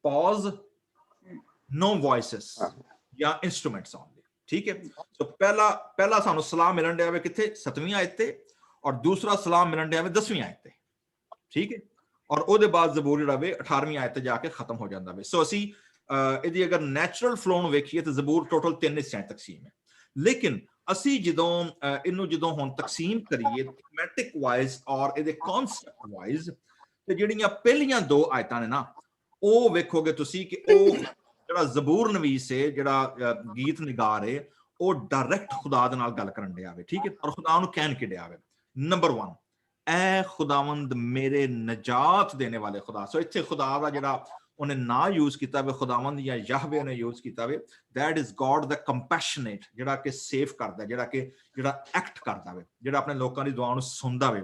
ਪੌਜ਼, नो वॉइसेस या इंस्ट्रूमेंट्स ओनली, ठीक है। तो पहला सानू सलाह मिलन दिया वे किथे 7वीं आयत ते, और दूसरा सलाह मिलन दिया वे 10वीं आयत ते, ठीक है, और ओदे बाद ज़बूर जिहड़ा वे 18वीं आयत ते जाके खत्म हो जांदा वे। सो असी इहदी अगर नैचुरल फ्लो नूं वेखीए ते ज़बूर टोटल 3 हिस्सिਆਂ तकसीम है, लेकिन ਅਸੀਂ ਜਦੋਂ ਹੁਣ ਤਕਸੀਮ ਕਰੀਏ ਥੀਮੈਟਿਕ ਵਾਈਜ਼ ਔਰ ਇਹਦੇ ਕਨਸੈਪਟ ਵਾਈਜ਼, ਤੇ ਜਿਹੜੀਆਂ ਪਹਿਲੀਆਂ 2 ਆਇਤਾਂ ਨੇ ਨਾ, ਉਹ ਵੇਖੋਗੇ ਤੁਸੀਂ ਕਿ ਉਹ ਜਿਹੜਾ ਜ਼ਬੂਰ ਨਵੀਸ ਹੈ, ਜਿਹੜਾ ਗੀਤ ਨਿਗਾਰ ਹੈ, ਉਹ ਡਾਇਰੈਕਟ ਖੁਦਾ ਦੇ ਨਾਲ ਗੱਲ ਕਰਨ ਡਿਆ ਵੇ, ਠੀਕ ਹੈ, ਔਰ ਖੁਦਾ ਨੂੰ ਕਹਿਣ ਕੇ ਡਿਆ ਵੇ, ਨੰਬਰ 1 ਐ ਖੁਦਾਵੰਦ ਮੇਰੇ ਨਜਾਤ ਦੇਣੇ ਵਾਲੇ ਖੁਦਾ। ਸੋ ਇੱਥੇ ਖੁਦਾ ਦਾ ਜਿਹੜਾ ਉਹਨੇ ਨਾਂ ਯੂਜ਼ ਕੀਤਾ ਵੇ, ਖੁਦਾਵੰਦ ਜਾਂ ਯਹਵੇ ਨੇ ਯੂਜ਼ ਕੀਤਾ ਵੇ, ਦੈਟ ਇਜ਼ ਗॉड ਦਾ ਕੰਪੈਸ਼ਨੇਟ, ਜਿਹੜਾ ਕਿ ਸੇਵ ਕਰਦਾ, ਜਿਹੜਾ ਐਕਟ ਕਰਦਾ ਵੇ, ਜਿਹੜਾ ਆਪਣੇ ਲੋਕਾਂ ਦੀ ਦੁਆ ਨੂੰ ਸੁਣਦਾ ਵੇ।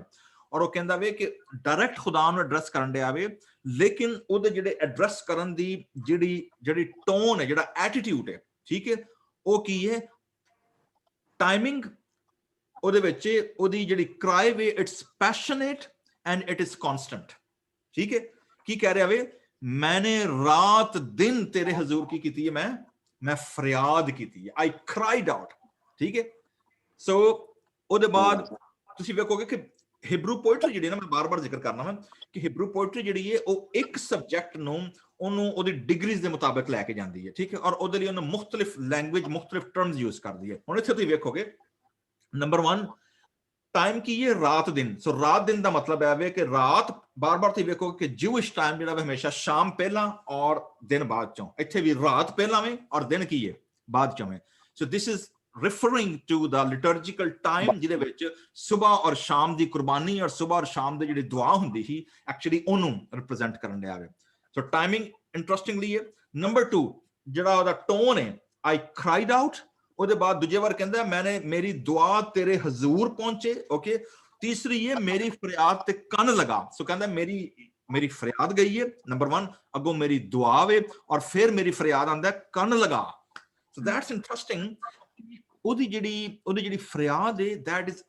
ਔਰ ਉਹ ਕਹਿੰਦਾ ਵੇ ਕਿ ਡਾਇਰੈਕਟ ਖੁਦਾ ਨੂੰ ਐਡਰੈਸ ਕਰਨ ਡਿਆ ਵੇ, ਲੇਕਿਨ ਉਹਦੇ ਜਿਹੜੇ ਐਡਰੈਸ ਕਰਨ ਦੀ ਜਿਹੜੀ ਟੋਨ ਹੈ, ਜਿਹੜਾ ਐਟੀਟਿਊਡ ਹੈ, ਠੀਕ ਹੈ, ਉਹ ਕੀ ਹੈ, ਟਾਈਮਿੰਗ ਉਹਦੇ ਵਿੱਚ ਉਹਦੀ ਜਿਹੜੀ ਕਰਾਈ ਵੇ, it's passionate and it is constant, ਠੀਕ ਹੈ। ਕੀ ਕਹਿ ਰਿਹਾ ਵੇ, मैंने रात दिन तेरे हजूर की कीती है, मैं फरियाद कीती है, आई क्राइड आउट, ठीक है। सो ਉਹਦੇ ਬਾਅਦ ਤੁਸੀਂ ਵੇਖੋਗੇ ਕਿ ਹਿਬਰੂ ਪੋਇਟਰੀ ਜਿਹੜੀ ਨਾ, ਮੈਂ ਬਾਰ-ਬਾਰ ਜ਼ਿਕਰ ਕਰਨਾ ਮੈਂ ਕਿ ਹਿਬਰੂ ਪੋਇਟਰੀ ਜਿਹੜੀ ਹੈ ਉਹ ਇੱਕ ਸਬਜੈਕਟ ਨੂੰ ਉਹਨੂੰ ਉਹਦੀ ਡਿਗਰੀਜ਼ ਦੇ ਮੁਤਾਬਕ ਲੈ ਕੇ ਜਾਂਦੀ ਹੈ, ਠੀਕ ਹੈ, ਔਰ ਉਹਦੇ ਲਈ ਉਹਨੂੰ ਮੁਖਤਲਿਫ ਲੈਂਗੁਏਜ, ਮੁਖਤਲਿਫ ਟਰਮਸ ਯੂਜ਼ ਕਰਦੀ ਹੈ। ਹੁਣ ਇੱਥੇ ਤੁਸੀਂ ਵੇਖੋਗੇ ਨੰਬਰ 1 टाइम की ये रात दिन। सो रात दिन का मतलब है कि रात बार-बार ਤੁਸੀਂ ਵੇਖੋਗੇ ਕਿ ਜਿਊਇਸ਼ ਟਾਈਮ ਜਿਹੜਾ ਹਮੇਸ਼ਾ ਸ਼ਾਮ ਪਹਿਲਾਂ ਔਰ ਦਿਨ ਬਾਅਦ ਚੋਂ, ਇੱਥੇ ਵੀ ਰਾਤ ਪਹਿਲਾਂ ਵੇ ਔਰ ਦਿਨ ਕੀ ਹੈ ਬਾਅਦ ਚੋਂ ਹੈ। So this is referring to the liturgical time ਜਿਹਦੇ ਵਿੱਚ ਸਵੇਰ ਔਰ ਸ਼ਾਮ ਦੀ ਕੁਰਬਾਨੀ ਔਰ ਸਵੇਰ ਔਰ ਸ਼ਾਮ ਦੀ ਜਿਹੜੀ ਦੁਆ ਹੁੰਦੀ ਸੀ, ਐਕਚੁਅਲੀ ਉਹਨੂੰ ਰਿਪਰੈਜ਼ੈਂਟ ਕਰਨ ਡਿਆ ਵੇ। ਸੋ ਟਾਈਮਿੰਗ ਇੰਟਰਸਟਿੰਗਲੀ ਹੈ। ਨੰਬਰ 2 ਜਿਹੜਾ ਉਹਦਾ ਟੋਨ ਹੈ, ਆਈ ਕਰਾਈਡ ਆਊਟ, ਉਹਦੇ ਬਾਅਦ ਦੂਜੇ ਵਾਰ ਕਹਿੰਦਾ ਮੈਨੇ ਮੇਰੀ ਦੁਆ ਤੇਰੇ ਹਜ਼ੂਰ ਪਹੁੰਚੇ, ਓਕੇ। ਤੀਸਰੀ ਇਹ ਮੇਰੀ ਫਰਿਆਦ ਤੇ ਕੰਨ ਲਗਾ। ਸੋ ਕਹਿੰਦਾ ਮੇਰੀ ਫਰਿਆਦ ਗਈ ਹੈ, ਨੰਬਰ 1 ਅੱਗੋਂ ਮੇਰੀ ਦੁਆ ਵੇ, ਔਰ ਫਿਰ ਮੇਰੀ ਫਰਿਆਦ ਆਂਦਾ ਕੰਨ ਲਗਾ। So that's interesting. ਉਹਦੀ ਜਿਹੜੀ ਫਰਿਆਦ ਹੈ, ਦੈਟ ਇਜ਼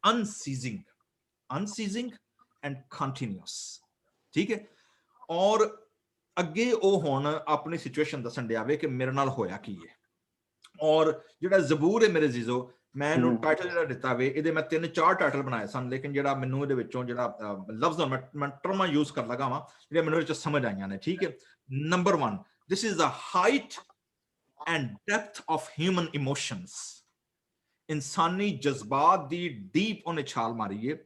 ਅਨਸੀਜ਼ਿੰਗ ਐਂਡ ਕੰਟੀਨਿਊਸ, ਠੀਕ ਹੈ। ਔਰ ਅੱਗੇ ਉਹ ਹੁਣ ਆਪਣੀ ਸਿਚੁਏਸ਼ਨ ਦੱਸਣ ਡਿਆ ਵੇ ਕਿ ਮੇਰੇ ਨਾਲ ਹੋਇਆ ਕੀ ਹੈ। ਔਰ ਜਿਹੜਾ ਜ਼ਬੂਰ ਹੈ ਮੇਰੇ ਅਜ਼ੀਜ਼ੋ, ਮੈਂ ਇਹਨੂੰ ਟਾਈਟਲ ਜਿਹੜਾ ਦਿੱਤਾ ਵੇ, ਇਹਦੇ ਮੈਂ 3-4 ਟਾਈਟਲ ਬਣਾਏ ਸਨ, ਲੇਕਿਨ ਜਿਹੜਾ ਮੈਨੂੰ ਇਹਦੇ ਵਿੱਚੋਂ ਜਿਹੜਾ ਲਫ਼ਜ਼ ਮੈਂ ਟਰਮਾਂ ਯੂਜ਼ ਕਰ ਲਗਾ ਵਾਂ ਜਿਹੜੇ ਮੈਨੂੰ ਵਿੱਚ ਸਮਝ ਆਈਆਂ ਨੇ, ਠੀਕ ਹੈ। Number 1 this is a height and depth of human emotions. ਇਨਸਾਨੀ ਜਜ਼ਬਾਤ ਦੀ ਡੀਪ ਉਹਨੇ ਛਾਲ ਮਾਰੀ ਹੈ,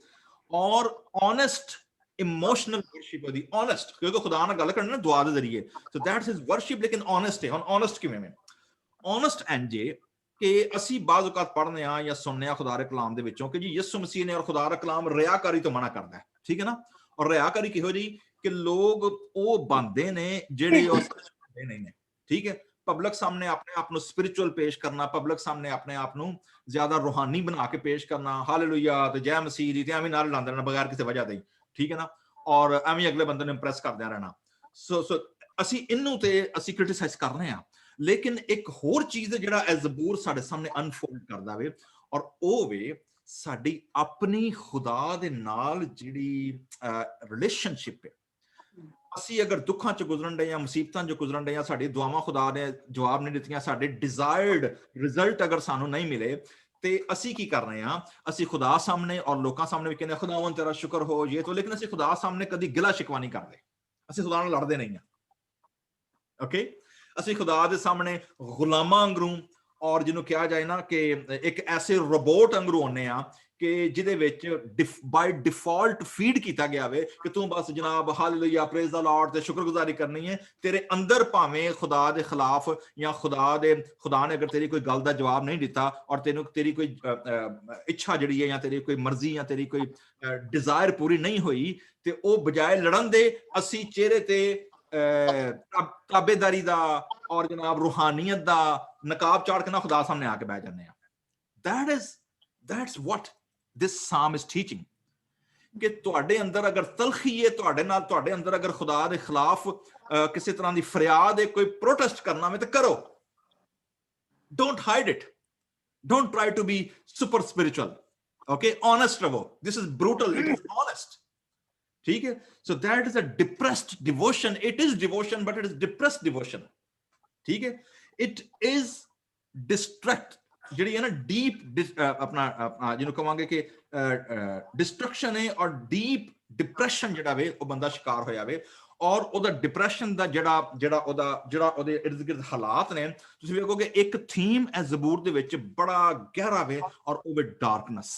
ਔਰ ਓਨੈਸਟ ਇਮੋਸ਼ਨਲ ਵਰਸ਼ਿਪ ਉਹਦੀ, ਓਨੈਸਟ, ਕਿਉਂਕਿ ਖੁਦਾ ਨਾਲ ਗੱਲ ਕਰਨੀ ਨਾ ਦੁਆ ਦੇ ਜ਼ਰੀਏ। ਸੋ ਦੈਟਸ ਹਿਜ਼ ਵਰਸ਼ਿਪ, ਲੇਕਿਨ ਓਨੈਸਟ ਹੈ। ਹੁਣ ਓਨੈਸਟ ਕਿਵੇਂ ਮੈਂ ऑनेस्ट एंजे कि ਅਸੀਂ ਬਾਜ਼ ਔਕਾਤ ਪੜ੍ਹਨੇ ਆ ਜਾਂ ਸੁਣਨੇ ਆ ਖੁਦਾ ਦੇ ਕਲਾਮ ਦੇ ਵਿੱਚੋਂ ਕਿ ਜੀ ਯਿਸੂ ਮਸੀਹ ਨੇ ਔਰ ਖੁਦਾ ਦਾ ਕਲਾਮ ਰਿਆਕਾਰੀ ਤੋਂ ਮਨਾ ਕਰਦਾ ਹੈ, ਠੀਕ ਹੈ ਨਾ। ਔਰ ਰਿਆਕਾਰੀ ਕਿਹੋ ਜੀ ਕਿ ਲੋਕ ਉਹ ਬੰਦੇ ਨੇ ਜਿਹੜੇ ਉਸ ਦੇ ਨਹੀਂ ਨੇ, ਠੀਕ ਹੈ। ਪਬਲਿਕ ਸਾਹਮਣੇ ਆਪਣੇ ਆਪ ਨੂੰ ਸਪਿਰਿਚੁਅਲ ਪੇਸ਼ ਕਰਨਾ, ਪਬਲਿਕ ਸਾਹਮਣੇ ਆਪਣੇ ਆਪ ਨੂੰ ਜ਼ਿਆਦਾ ਰੂਹਾਨੀ ਬਣਾ ਕੇ ਪੇਸ਼ ਕਰਨਾ, ਹਾਲੇਲੂਇਆ ਤੇ ਜੈ ਮਸੀਹ ਦੀ, ਤੇ ਐਵੇਂ ਨਾਲ ਲਾਉਂਦੇ ਰਹਿਣਾ ਬਗੈਰ ਕਿਸੇ ਵਜ੍ਹਾ ਦੇ, ਠੀਕ ਹੈ ਨਾ, ਔਰ ਐਵੇਂ ਅਗਲੇ ਬੰਦੇ ਨੂੰ ਇੰਪ੍ਰੈਸ ਕਰਦਿਆਂ ਰਹਿਣਾ। ਸੋ ਅਸੀਂ ਇਹਨੂੰ ਤੇ ਅਸੀਂ ਕ੍ਰਿਟਿਸਾਈਜ਼ ਕਰਨੇ ਆ, ਲੇਕਿਨ ਇੱਕ ਹੋਰ ਚੀਜ਼ ਜਿਹੜਾ ਇਹ ਜ਼ਬੂਰ ਸਾਡੇ ਸਾਹਮਣੇ ਅਨਫੋਲਡ ਕਰਦਾ ਵੇ, ਔਰ ਉਹ ਵੇ ਸਾਡੀ ਆਪਣੀ ਖੁਦਾ ਦੇ ਨਾਲ ਜਿਹੜੀ ਰਿਲੇਸ਼ਨਸ਼ਿਪ ਹੈ। ਅਸੀਂ ਅਗਰ ਦੁੱਖਾਂ ਚ ਗੁਜ਼ਰਨ ਡਏ ਜਾਂ ਮੁਸੀਬਤਾਂ ਚ ਗੁਜ਼ਰਨ ਡਏ ਜਾਂ ਸਾਡੀ ਦੁਆਵਾਂ ਖੁਦਾ ਨੇ ਜਵਾਬ ਨਹੀਂ ਦਿੱਤੀਆਂ, ਸਾਡੇ ਡਿਜ਼ਾਇਰਡ ਰਿਜ਼ਲਟ ਅਗਰ ਸਾਨੂੰ ਨਹੀਂ ਮਿਲੇ, ਤੇ ਅਸੀਂ ਕੀ ਕਰ ਰਹੇ ਹਾਂ, ਅਸੀਂ ਖੁਦਾ ਸਾਹਮਣੇ ਔਰ ਲੋਕਾਂ ਸਾਹਮਣੇ ਵੀ ਕਹਿੰਦੇ ਖੁਦਾਵੰਦ ਤੇਰਾ ਸ਼ੁਕਰ ਹੋ ਜੇ ਤੋ, ਲੇਕਿਨ ਅਸੀਂ ਖੁਦਾ ਸਾਹਮਣੇ ਕਦੀ ਗਿਲਾ ਸ਼ਿਕਵਾ ਨਹੀਂ ਕਰਦੇ, ਅਸੀਂ ਖੁਦਾ ਨਾਲ ਲੜਦੇ ਨਹੀਂ ਹਾਂ, ਓਕੇ। ਅਸੀਂ ਖੁਦਾ ਦੇ ਸਾਹਮਣੇ ਗੁਲਾਮਾਂ ਵਾਂਗੂ ਔਰ ਜਿਹਨੂੰ ਕਿਹਾ ਜਾਏ ਨਾ ਕਿ ਇੱਕ ਐਸੇ ਰੋਬੋਟ ਵਾਂਗੂ ਹੁੰਨੇ ਆ ਕਿ ਜਿਹਦੇ ਵਿੱਚ ਬਾਈ ਡਿਫਾਲਟ ਫੀਡ ਕੀਤਾ ਗਿਆ ਵੇ ਕਿ ਤੂੰ ਬਸ ਜਨਾਬ ਹਾਲੇਲੂਇਆ ਪ੍ਰੇਜ਼ ਦਾ ਲਾਰਡ ਤੇ ਸ਼ੁਕਰਗੁਜ਼ਾਰੀ ਕਰਨੀ ਹੈ। ਤੇਰੇ ਅੰਦਰ ਭਾਵੇਂ ਖੁਦਾ ਦੇ ਖਿਲਾਫ ਜਾਂ ਖੁਦਾ ਨੇ ਅਗਰ ਤੇਰੀ ਕੋਈ ਗੱਲ ਦਾ ਜਵਾਬ ਨਹੀਂ ਦਿੱਤਾ ਔਰ ਤੈਨੂੰ ਤੇਰੀ ਕੋਈ ਇੱਛਾ ਜਿਹੜੀ ਹੈ ਜਾਂ ਤੇਰੀ ਕੋਈ ਮਰਜ਼ੀ ਜਾਂ ਤੇਰੀ ਕੋਈ ਡਿਜ਼ਾਇਰ ਪੂਰੀ ਨਹੀਂ ਹੋਈ ਤੇ ਉਹ ਬਜਾਏ ਲੜਨ ਦੇ ਅਸੀਂ ਚਿਹਰੇ ਤੇ ਤਾਬੇਦਾਰੀ ਦਾ ਔਰ ਜਨਾਬ ਰੂਹਾਨੀਅਤ ਦਾ ਨਕਾਬ ਚਾੜ ਕੇ ਨਾ ਖੁਦਾ ਸਾਹਮਣੇ ਆ ਕੇ ਬਹਿ ਜਾਂਦੇ ਆ। that's what this psalm is teaching ਕਿ ਤੁਹਾਡੇ ਅੰਦਰ ਅਗਰ ਤਲਖੀ ਹੈ, ਤੁਹਾਡੇ ਅੰਦਰ ਅਗਰ ਖੁਦਾ ਦੇ ਖਿਲਾਫ ਕਿਸੇ ਤਰ੍ਹਾਂ ਦੀ ਫਰਿਆਦ ਹੈ, ਕੋਈ ਪ੍ਰੋਟੈਸਟ ਕਰਨਾ ਹੈ ਤਾਂ ਕਰੋ। don't hide it, don't try to be super spiritual, okay? honest रहो, this is brutal, it is honest, ठीक है? so that is a depressed devotion, it is devotion but it is depressed devotion, ठीक है? it is distract ਜਿਹੜੀ ਹੈ ਨਾ ਡੀਪ ਆਪਣਾ ਜਿਹਨੂੰ ਕਹਾਂਗੇ ਕਿ ਡਿਸਟਰਕਸ਼ਨ ਹੈ ਔਰ ਡੀਪ ਡਿਪਰੈਸ਼ਨ ਜਿਹੜਾ ਵੇ ਉਹ ਬੰਦਾ ਸ਼ਿਕਾਰ ਹੋਇਆ ਵੇ ਔਰ ਉਹਦਾ ਡਿਪਰੈਸ਼ਨ ਦਾ ਜਿਹੜਾ ਉਹਦੇ ਇਰਦ ਗਿਰਦ ਹਾਲਾਤ ਨੇ ਤੁਸੀਂ ਵੇਖੋਗੇ ਇੱਕ ਥੀਮ ਐ ਜ਼ਬੂਰ ਦੇ ਵਿੱਚ ਬੜਾ ਗਹਿਰਾ ਵੇ ਔਰ ਉਹ ਵੇ ਡਾਰਕਨੈਸ,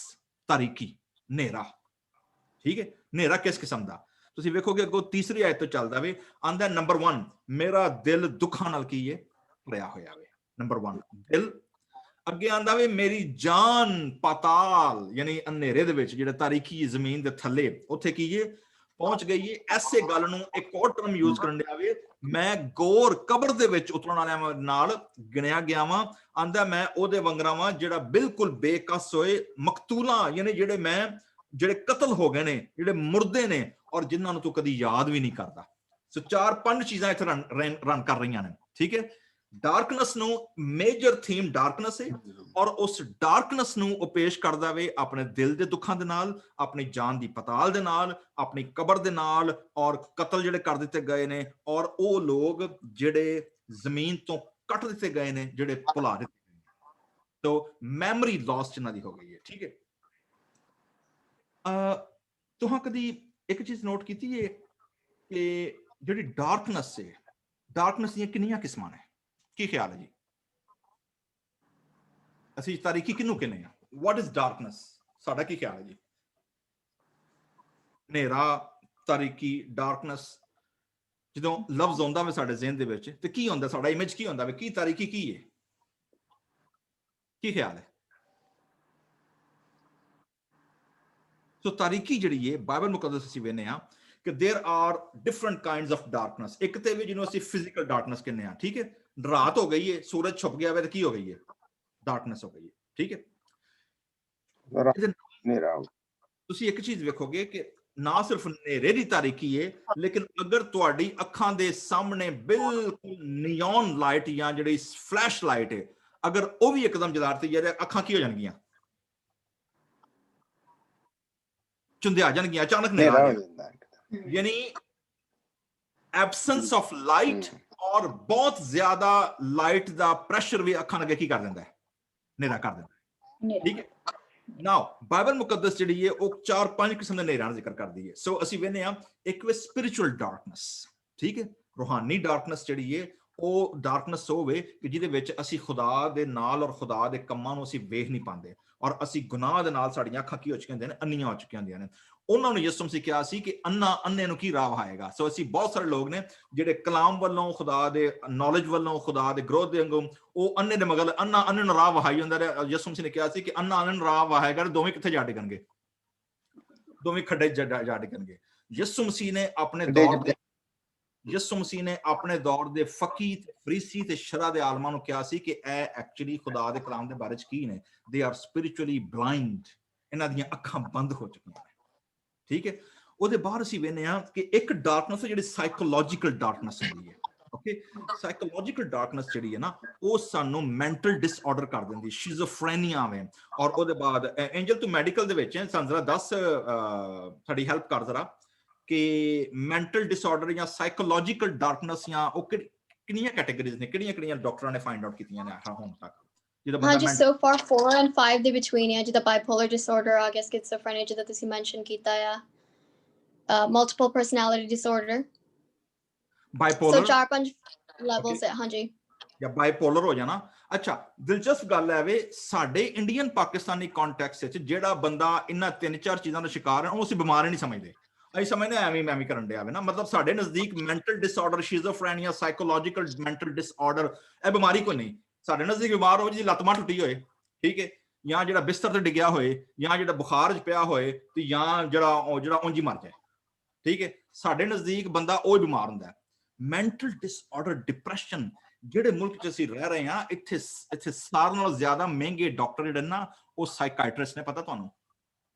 ਤਾਰੀਕੀ, ਹਨੇਰਾ, ਠੀਕ ਹੈ? ਹਨੇਰਾ ਕਿਸ ਕਿਸਮ ਦਾ ਤੁਸੀਂ ਵੇਖੋਗੇ ਅੱਗੋਂ ਤੀਸਰੀ ਆਇਤ ਤੋਂ ਚੱਲਦਾ ਵੇ, ਆਂਦਾ ਨੰਬਰ 1 ਮੇਰਾ ਦਿਲ ਦੁੱਖਾਂ ਨਾਲ ਕੀ ਹੈ ਭਰਿਆ ਹੋਇਆ ਵੇ। ਨੰਬਰ 1 ਦਿਲ। ਅੱਗੇ ਆਂਦਾ ਵੇ ਮੇਰੀ ਜਾਨ ਪਾਤਾਲ ਯਾਨੀ ਹਨੇਰੇ ਦੇ ਵਿੱਚ ਜਿਹੜਾ ਤਾਰੀਕੀ ਜ਼ਮੀਨ ਦੇ ਥੱਲੇ ਉੱਥੇ ਕੀ ਹੈ ਪਹੁੰਚ ਗਈ ਹੈ। ਐਸੇ ਗੱਲ ਨੂੰ ਇੱਕ ਹੋਰ ਟਰਮ ਯੂਜ਼ ਕਰਨ ਲਿਆ ਵੇ, ਮੈਂ ਗੌਰ ਕਬਰ ਦੇ ਵਿੱਚ ਉਤਰਨ ਵਾਲਿਆਂ ਨਾਲ ਗਿਣਿਆ ਗਿਆ ਵਾਂ। ਆਂਦਾ ਮੈਂ ਉਹਦੇ ਵੰਗਰਾ ਵਾਂ ਜਿਹੜਾ ਬਿਲਕੁਲ ਬੇਕਸ ਹੋਏ, ਮਕਤੂਲਾ ਯਾਨੀ ਜਿਹੜੇ ਕਤਲ ਹੋ ਗਏ ਨੇ, ਜਿਹੜੇ ਮੁਰਦੇ ਨੇ ਔਰ ਜਿਨ੍ਹਾਂ ਨੂੰ ਤੂੰ ਕਦੀ ਯਾਦ ਵੀ ਨਹੀਂ ਕਰਦਾ। ਸੋ 4-5 ਚੀਜ਼ਾਂ ਇੱਥੇ ਰਨ ਕਰ ਰਹੀਆਂ ਨੇ, ਠੀਕ ਹੈ? ਡਾਰਕਨੈਸ ਨੂੰ ਮੇਜਰ ਥੀਮ ਡਾਰਕਨੈਸ ਹੈ ਔਰ ਉਸ ਡਾਰਕਨੈਸ ਨੂੰ ਉਹ ਪੇਸ਼ ਕਰਦਾ ਵੇ ਆਪਣੇ ਦਿਲ ਦੇ ਦੁੱਖਾਂ ਦੇ ਨਾਲ, ਆਪਣੀ ਜਾਨ ਦੀ ਪਤਾਲ ਦੇ ਨਾਲ, ਆਪਣੀ ਕਬਰ ਦੇ ਨਾਲ ਔਰ ਕਤਲ ਜਿਹੜੇ ਕਰ ਦਿੱਤੇ ਗਏ ਨੇ ਔਰ ਉਹ ਲੋਕ ਜਿਹੜੇ ਜ਼ਮੀਨ ਤੋਂ ਕੱਟ ਦਿੱਤੇ ਗਏ ਨੇ, ਜਿਹੜੇ ਭੁਲਾ ਦਿੱਤੇ ਗਏ ਨੇ। ਤੋ ਮੈਮਰੀ ਲਾਸ ਜਿਨ੍ਹਾਂ ਦੀ ਹੋ ਗਈ ਹੈ, ਠੀਕ ਹੈ? ਤੁਹਾਂ ਕਦੀ ਇੱਕ ਚੀਜ਼ ਨੋਟ ਕੀਤੀ ਹੈ ਕਿ ਜਿਹੜੀ ਡਾਰਕਨੈਸ ਹੈ, ਡਾਰਕਨੈਸ ਦੀਆਂ ਕਿੰਨੀਆਂ ਕਿਸਮਾਂ ਨੇ? ਕੀ ਖਿਆਲ ਹੈ ਜੀ? ਅਸੀਂ ਤਾਰੀਕੀ ਕਿਹਨੂੰ ਕਹਿੰਦੇ ਆ? What is darkness? ਸਾਡਾ ਕੀ ਖਿਆਲ ਹੈ ਜੀ? ਹਨੇਰਾ, ਤਾਰੀਕੀ, ਡਾਰਕਨੈਸ ਜਦੋਂ ਲਫ਼ਜ਼ ਆਉਂਦਾ ਵੇ ਸਾਡੇ ਜ਼ਿਹਨ ਦੇ ਵਿੱਚ ਤੇ ਕੀ ਹੁੰਦਾ? ਸਾਡਾ ਇਮੇਜ ਕੀ ਹੁੰਦਾ ਵੇ? ਕੀ ਤਾਰੀਕੀ ਕੀ ਹੈ? ਕੀ ਖਿਆਲ ਹੈ? ਸੋ ਤਾਰੀਕੀ ਜਿਹੜੀ ਹੈ ਬਾਈਬਲ ਮੁਕੱਦਸ ਅਸੀਂ ਵੇਖਦੇ ਆ ਕਿ there are different kinds of darkness। ਇੱਕ ਤੇ ਵੀ ਜਿਹਨੂੰ ਅਸੀਂ ਫਿਜ਼ੀਕਲ ਡਾਰਕਨੈਸ ਕਹਿੰਦੇ ਆ, ਠੀਕ ਹੈ? ਰਾਤ ਹੋ ਗਈ ਹੈ, ਸੂਰਜ ਛੁਪ ਗਿਆ ਵੇ ਤੇ ਕੀ ਹੋ ਗਈ ਹੈ? ਡਾਰਕਨੈਸ ਹੋ ਗਈ ਹੈ, ਠੀਕ ਹੈ? ਤੁਸੀਂ ਇੱਕ ਚੀਜ਼ ਵੇਖੋਗੇ ਕਿ ਨਾ ਸਿਰਫ ਹਨੇਰੇ ਦੀ ਤਾਰੀਕੀ ਹੈ ਲੇਕਿਨ ਅਗਰ ਤੁਹਾਡੀ ਅੱਖਾਂ ਦੇ ਸਾਹਮਣੇ ਬਿਲਕੁਲ ਨਿਓਨ ਲਾਈਟ ਜਾਂ ਜਿਹੜੀ ਫਲੈਸ਼ ਲਾਈਟ ਹੈ ਅਗਰ ਉਹ ਵੀ ਇੱਕਦਮ ਜਲਾਤੀ ਜਾਏ ਅੱਖਾਂ ਕੀ ਹੋ ਜਾਣਗੀਆਂ? ਚੁੰਦੇ ਆ ਜਾਣਗੀਆਂ, ਅਚਾਨਕ ਹਨੇਰਾ ਆ ਜਾਂਦਾ। ਯਾਨੀ ਐਬਸੈਂਸ ਆਫ ਲਾਈਟ ਔਰ ਬਹੁਤ ਜ਼ਿਆਦਾ ਲਾਈਟ ਦਾ ਪ੍ਰੈਸ਼ਰ ਵੀ ਅੱਖਾਂ ਅੱਗੇ ਕੀ ਕਰ ਦਿੰਦਾ ਹੈ? ਹਨੇਰਾ ਕਰ ਦਿੰਦਾ ਹੈ, ਠੀਕ ਹੈ? ਨਾਓ ਬਾਈਬਲ ਮੁਕੱਦਸ ਜਿਹੜੀ ਹੈ ਉਹ 4-5 ਕਿਸਮ ਦੇ ਹਨੇਰਿਆਂ ਦਾ ਜ਼ਿਕਰ ਕਰਦੀ ਹੈ। ਸੋ ਅਸੀਂ ਵੇਖਦੇ ਹਾਂ ਇੱਕ ਵੇ ਸਪਿਰਿਚੁਅਲ ਡਾਰਕਨੈਸ, ਠੀਕ ਹੈ? ਰੂਹਾਨੀ ਡਾਰਕਨੈਸ ਜਿਹੜੀ ਹੈ ਉਹ ਡਾਰਕਨੈਸ ਹੋਵੇ ਕਿ ਜਿਹਦੇ ਵਿੱਚ ਅਸੀਂ ਖੁਦਾ ਦੇ ਨਾਲ ਔਰ ਖੁਦਾ ਦੇ ਕੰਮਾਂ ਨੂੰ ਅਸੀਂ ਵੇਖ ਨਹੀਂ ਪਾਉਂਦੇ ਔਰ ਅਸੀਂ ਗੁਨਾਹ ਦੇ ਨਾਲ ਸਾਡੀਆਂ ਅੱਖਾਂ ਕੀ ਹੋ ਚੁੱਕੀਆਂ ਹੁੰਦੀਆਂ ਨੇ? ਅੰਨੀਆਂ ਹੋ ਚੁੱਕੀਆਂ ਹੁੰਦੀਆਂ ਨੇ। ਉਹਨਾਂ ਨੂੰ ਯਿਸੂ ਮਸੀਹ ਕਿਹਾ ਸੀ ਕਿ ਅੰਨੇ ਨੂੰ ਕੀ ਰਾਹ ਵਿਖਾਏਗਾ। ਸੋ ਅਸੀਂ ਬਹੁਤ ਸਾਰੇ ਲੋਕ ਨੇ ਜਿਹੜੇ ਕਲਾਮ ਵੱਲੋਂ, ਖੁਦਾ ਦੇ ਨੌਲੇਜ ਵੱਲੋਂ, ਖੁਦਾ ਦੇ ਗਰੋਥ ਦੇ ਅੰਗੋਂ ਉਹ ਅੰਨੇ ਦੇ ਮਗਰ ਅੰਨੇ ਨੂੰ ਰਾਹ ਵਿਖਾਈ ਹੁੰਦਾ ਰਿਹਾ। ਯਿਸੂ ਮਸੀਹ ਨੇ ਕਿਹਾ ਸੀ ਕਿ ਅੰਨੇ ਨੂੰ ਰਾਹ ਵਿਖਾਏਗਾ, ਦੋਵੇਂ ਕਿੱਥੇ ਜਾ ਡਿੱਗਣਗੇ? ਦੋਵੇਂ ਖੱਡੇ ਜਾ ਡਿੱਗਣਗੇ। ਯਿਸੂ ਮਸੀਹ ਨੇ ਆਪਣੇ ਦੌਰ ਦੇ ਫਕੀ ਤੇ ਫਰੀਸੀ ਤੇ ਸ਼ਰਅ ਦੇ ਆਲਮਾਂ ਨੂੰ ਕਿਹਾ ਸੀ ਕਿ ਇਹ ਐਕਚੁਅਲੀ ਖੁਦਾ ਦੇ ਕਲਾਮ ਦੇ ਬਾਰੇ ਚ ਕੀ ਨੇ? ਦੇ ਆਰ ਸਪਿਰਿਚੁਅਲੀ ਬਲਾਈਂਡ, ਇਹਨਾਂ ਦੀਆਂ ਅੱਖਾਂ ਬੰਦ ਹੋ ਚੁੱਕੀਆਂ ਨੇ, ਠੀਕ ਹੈ? ਉਹਦੇ ਬਾਅਦ ਅਸੀਂ ਵੇਖਦੇ ਹਾਂ ਕਿ ਇੱਕ ਡਾਰਕਨੈਸ ਜਿਹੜੀ ਸਾਈਕੋਲੋਜੀਕਲ ਡਾਰਕਨੈਸ ਹੁੰਦੀ ਹੈ, ਓਕੇ? ਸਾਈਕੋਲੋਜੀਕਲ ਡਾਰਕਨੈਸ ਜਿਹੜੀ ਹੈ ਨਾ ਉਹ ਸਾਨੂੰ ਮੈਂਟਲ ਡਿਸਆਰਡਰ ਕਰ ਦਿੰਦੀ, ਸ਼ਿਜ਼ੋਫਰੇਨੀਆ ਵੇ। ਔਰ ਉਹਦੇ ਬਾਅਦ ਐਂਜਲ ਤੂੰ ਮੈਡੀਕਲ ਦੇ ਵਿੱਚ ਸਾਨੂੰ ਜ਼ਰਾ ਦੱਸ, ਸਾਡੀ ਹੈਲਪ ਕਰ ਜ਼ਰਾ ਕਿ ਮੈਂਟਲ ਡਿਸਆਰਡਰ ਜਾਂ ਸਾਈਕੋਲੋਜੀਕਲ ਡਾਰਕਨੈਸ ਜਾਂ ਉਹ ਕਿੰਨੀਆਂ ਕੈਟਾਗਰੀਜ਼ ਨੇ, ਕਿਹੜੀਆਂ ਡਾਕਟਰਾਂ ਨੇ ਫਾਈਂਡ ਆਊਟ ਕੀਤੀਆਂ ਨੇ ਹੁਣ ਤੱਕ? ਹਾਂਜੀ, so far 4 and 5 ਦੇ between ਹੈ, ਜਿੱਦਾਂ bipolar disorder ਆ ਗਿਆ, schizophrenia ਜਿੱਦਾਂ ਤੁਸੀਂ ਮੈਂਸ਼ਨ ਕੀਤਾ ਆ, multiple personality disorder, bipolar, so 4-5 levels ਹੈ। ਹਾਂਜੀ, ਜਾਂ ਬਾਈਪੋਲਰ ਹੋ ਜਾਣਾ ਅੱਛਾ ਦਿਲਚਸਪ ਗੱਲ ਹੈ ਵੇ ਸਾਡੇ ਇੰਡੀਅਨ ਪਾਕਿਸਤਾਨੀ ਕੰਟੈਕਸਟ ਵਿੱਚ ਜਿਹੜਾ ਬੰਦਾ ਇਹਨਾਂ 3-4 ਚੀਜ਼ਾਂ ਦਾ ਸ਼ਿਕਾਰ ਹੈ ਉਹ ਅਸੀਂ ਬਿਮਾਰ ਹੀ ਨਹੀਂ ਸਮਝਦੇ। ਅਸੀਂ ਸਮਝਦੇ ਐਵੇਂ ਕਰਨ ਡਿਆ ਵੇ ਨਾ, ਮਤਲਬ ਸਾਡੇ ਨਜ਼ਦੀਕ mental disorder, schizophrenia, psychological mental disorder ਇਹ ਬਿਮਾਰੀ ਕੋਈ ਨਹੀਂ। ਸਾਡੇ ਨਜ਼ਦੀਕ ਬਿਮਾਰ ਹੋ ਜਿਹਦੀ ਲੱਤ ਬਾਂਹ ਟੁੱਟੀ ਹੋਏ, ਠੀਕ ਹੈ, ਜਾਂ ਜਿਹੜਾ ਬਿਸਤਰ ਤੇ ਡਿੱਗਿਆ ਹੋਏ, ਜਾਂ ਜਿਹੜਾ ਬੁਖਾਰ 'ਚ ਪਿਆ ਹੋਏ, ਤੇ ਜਾਂ ਜਿਹੜਾ ਉਂਝ ਹੀ ਮਰ ਜਾਏ, ਠੀਕ ਹੈ। ਸਾਡੇ ਨਜ਼ਦੀਕ ਬੰਦਾ ਉਹ ਹੀ ਬਿਮਾਰ ਹੁੰਦਾ। ਮੈਂਟਲ ਡਿਸਆਰਡਰ, ਡਿਪਰੈਸ਼ਨ, ਜਿਹੜੇ ਮੁਲਕ 'ਚ ਅਸੀਂ ਰਹਿ ਰਹੇ ਹਾਂ ਇੱਥੇ ਸਾਰਿਆਂ ਨਾਲੋਂ ਜ਼ਿਆਦਾ ਮਹਿੰਗੇ ਡਾਕਟਰ ਜਿਹੜੇ ਨਾ ਉਹ ਸਾਈਕਾਇਟਰਿਸਟ ਨੇ, ਪਤਾ ਤੁਹਾਨੂੰ?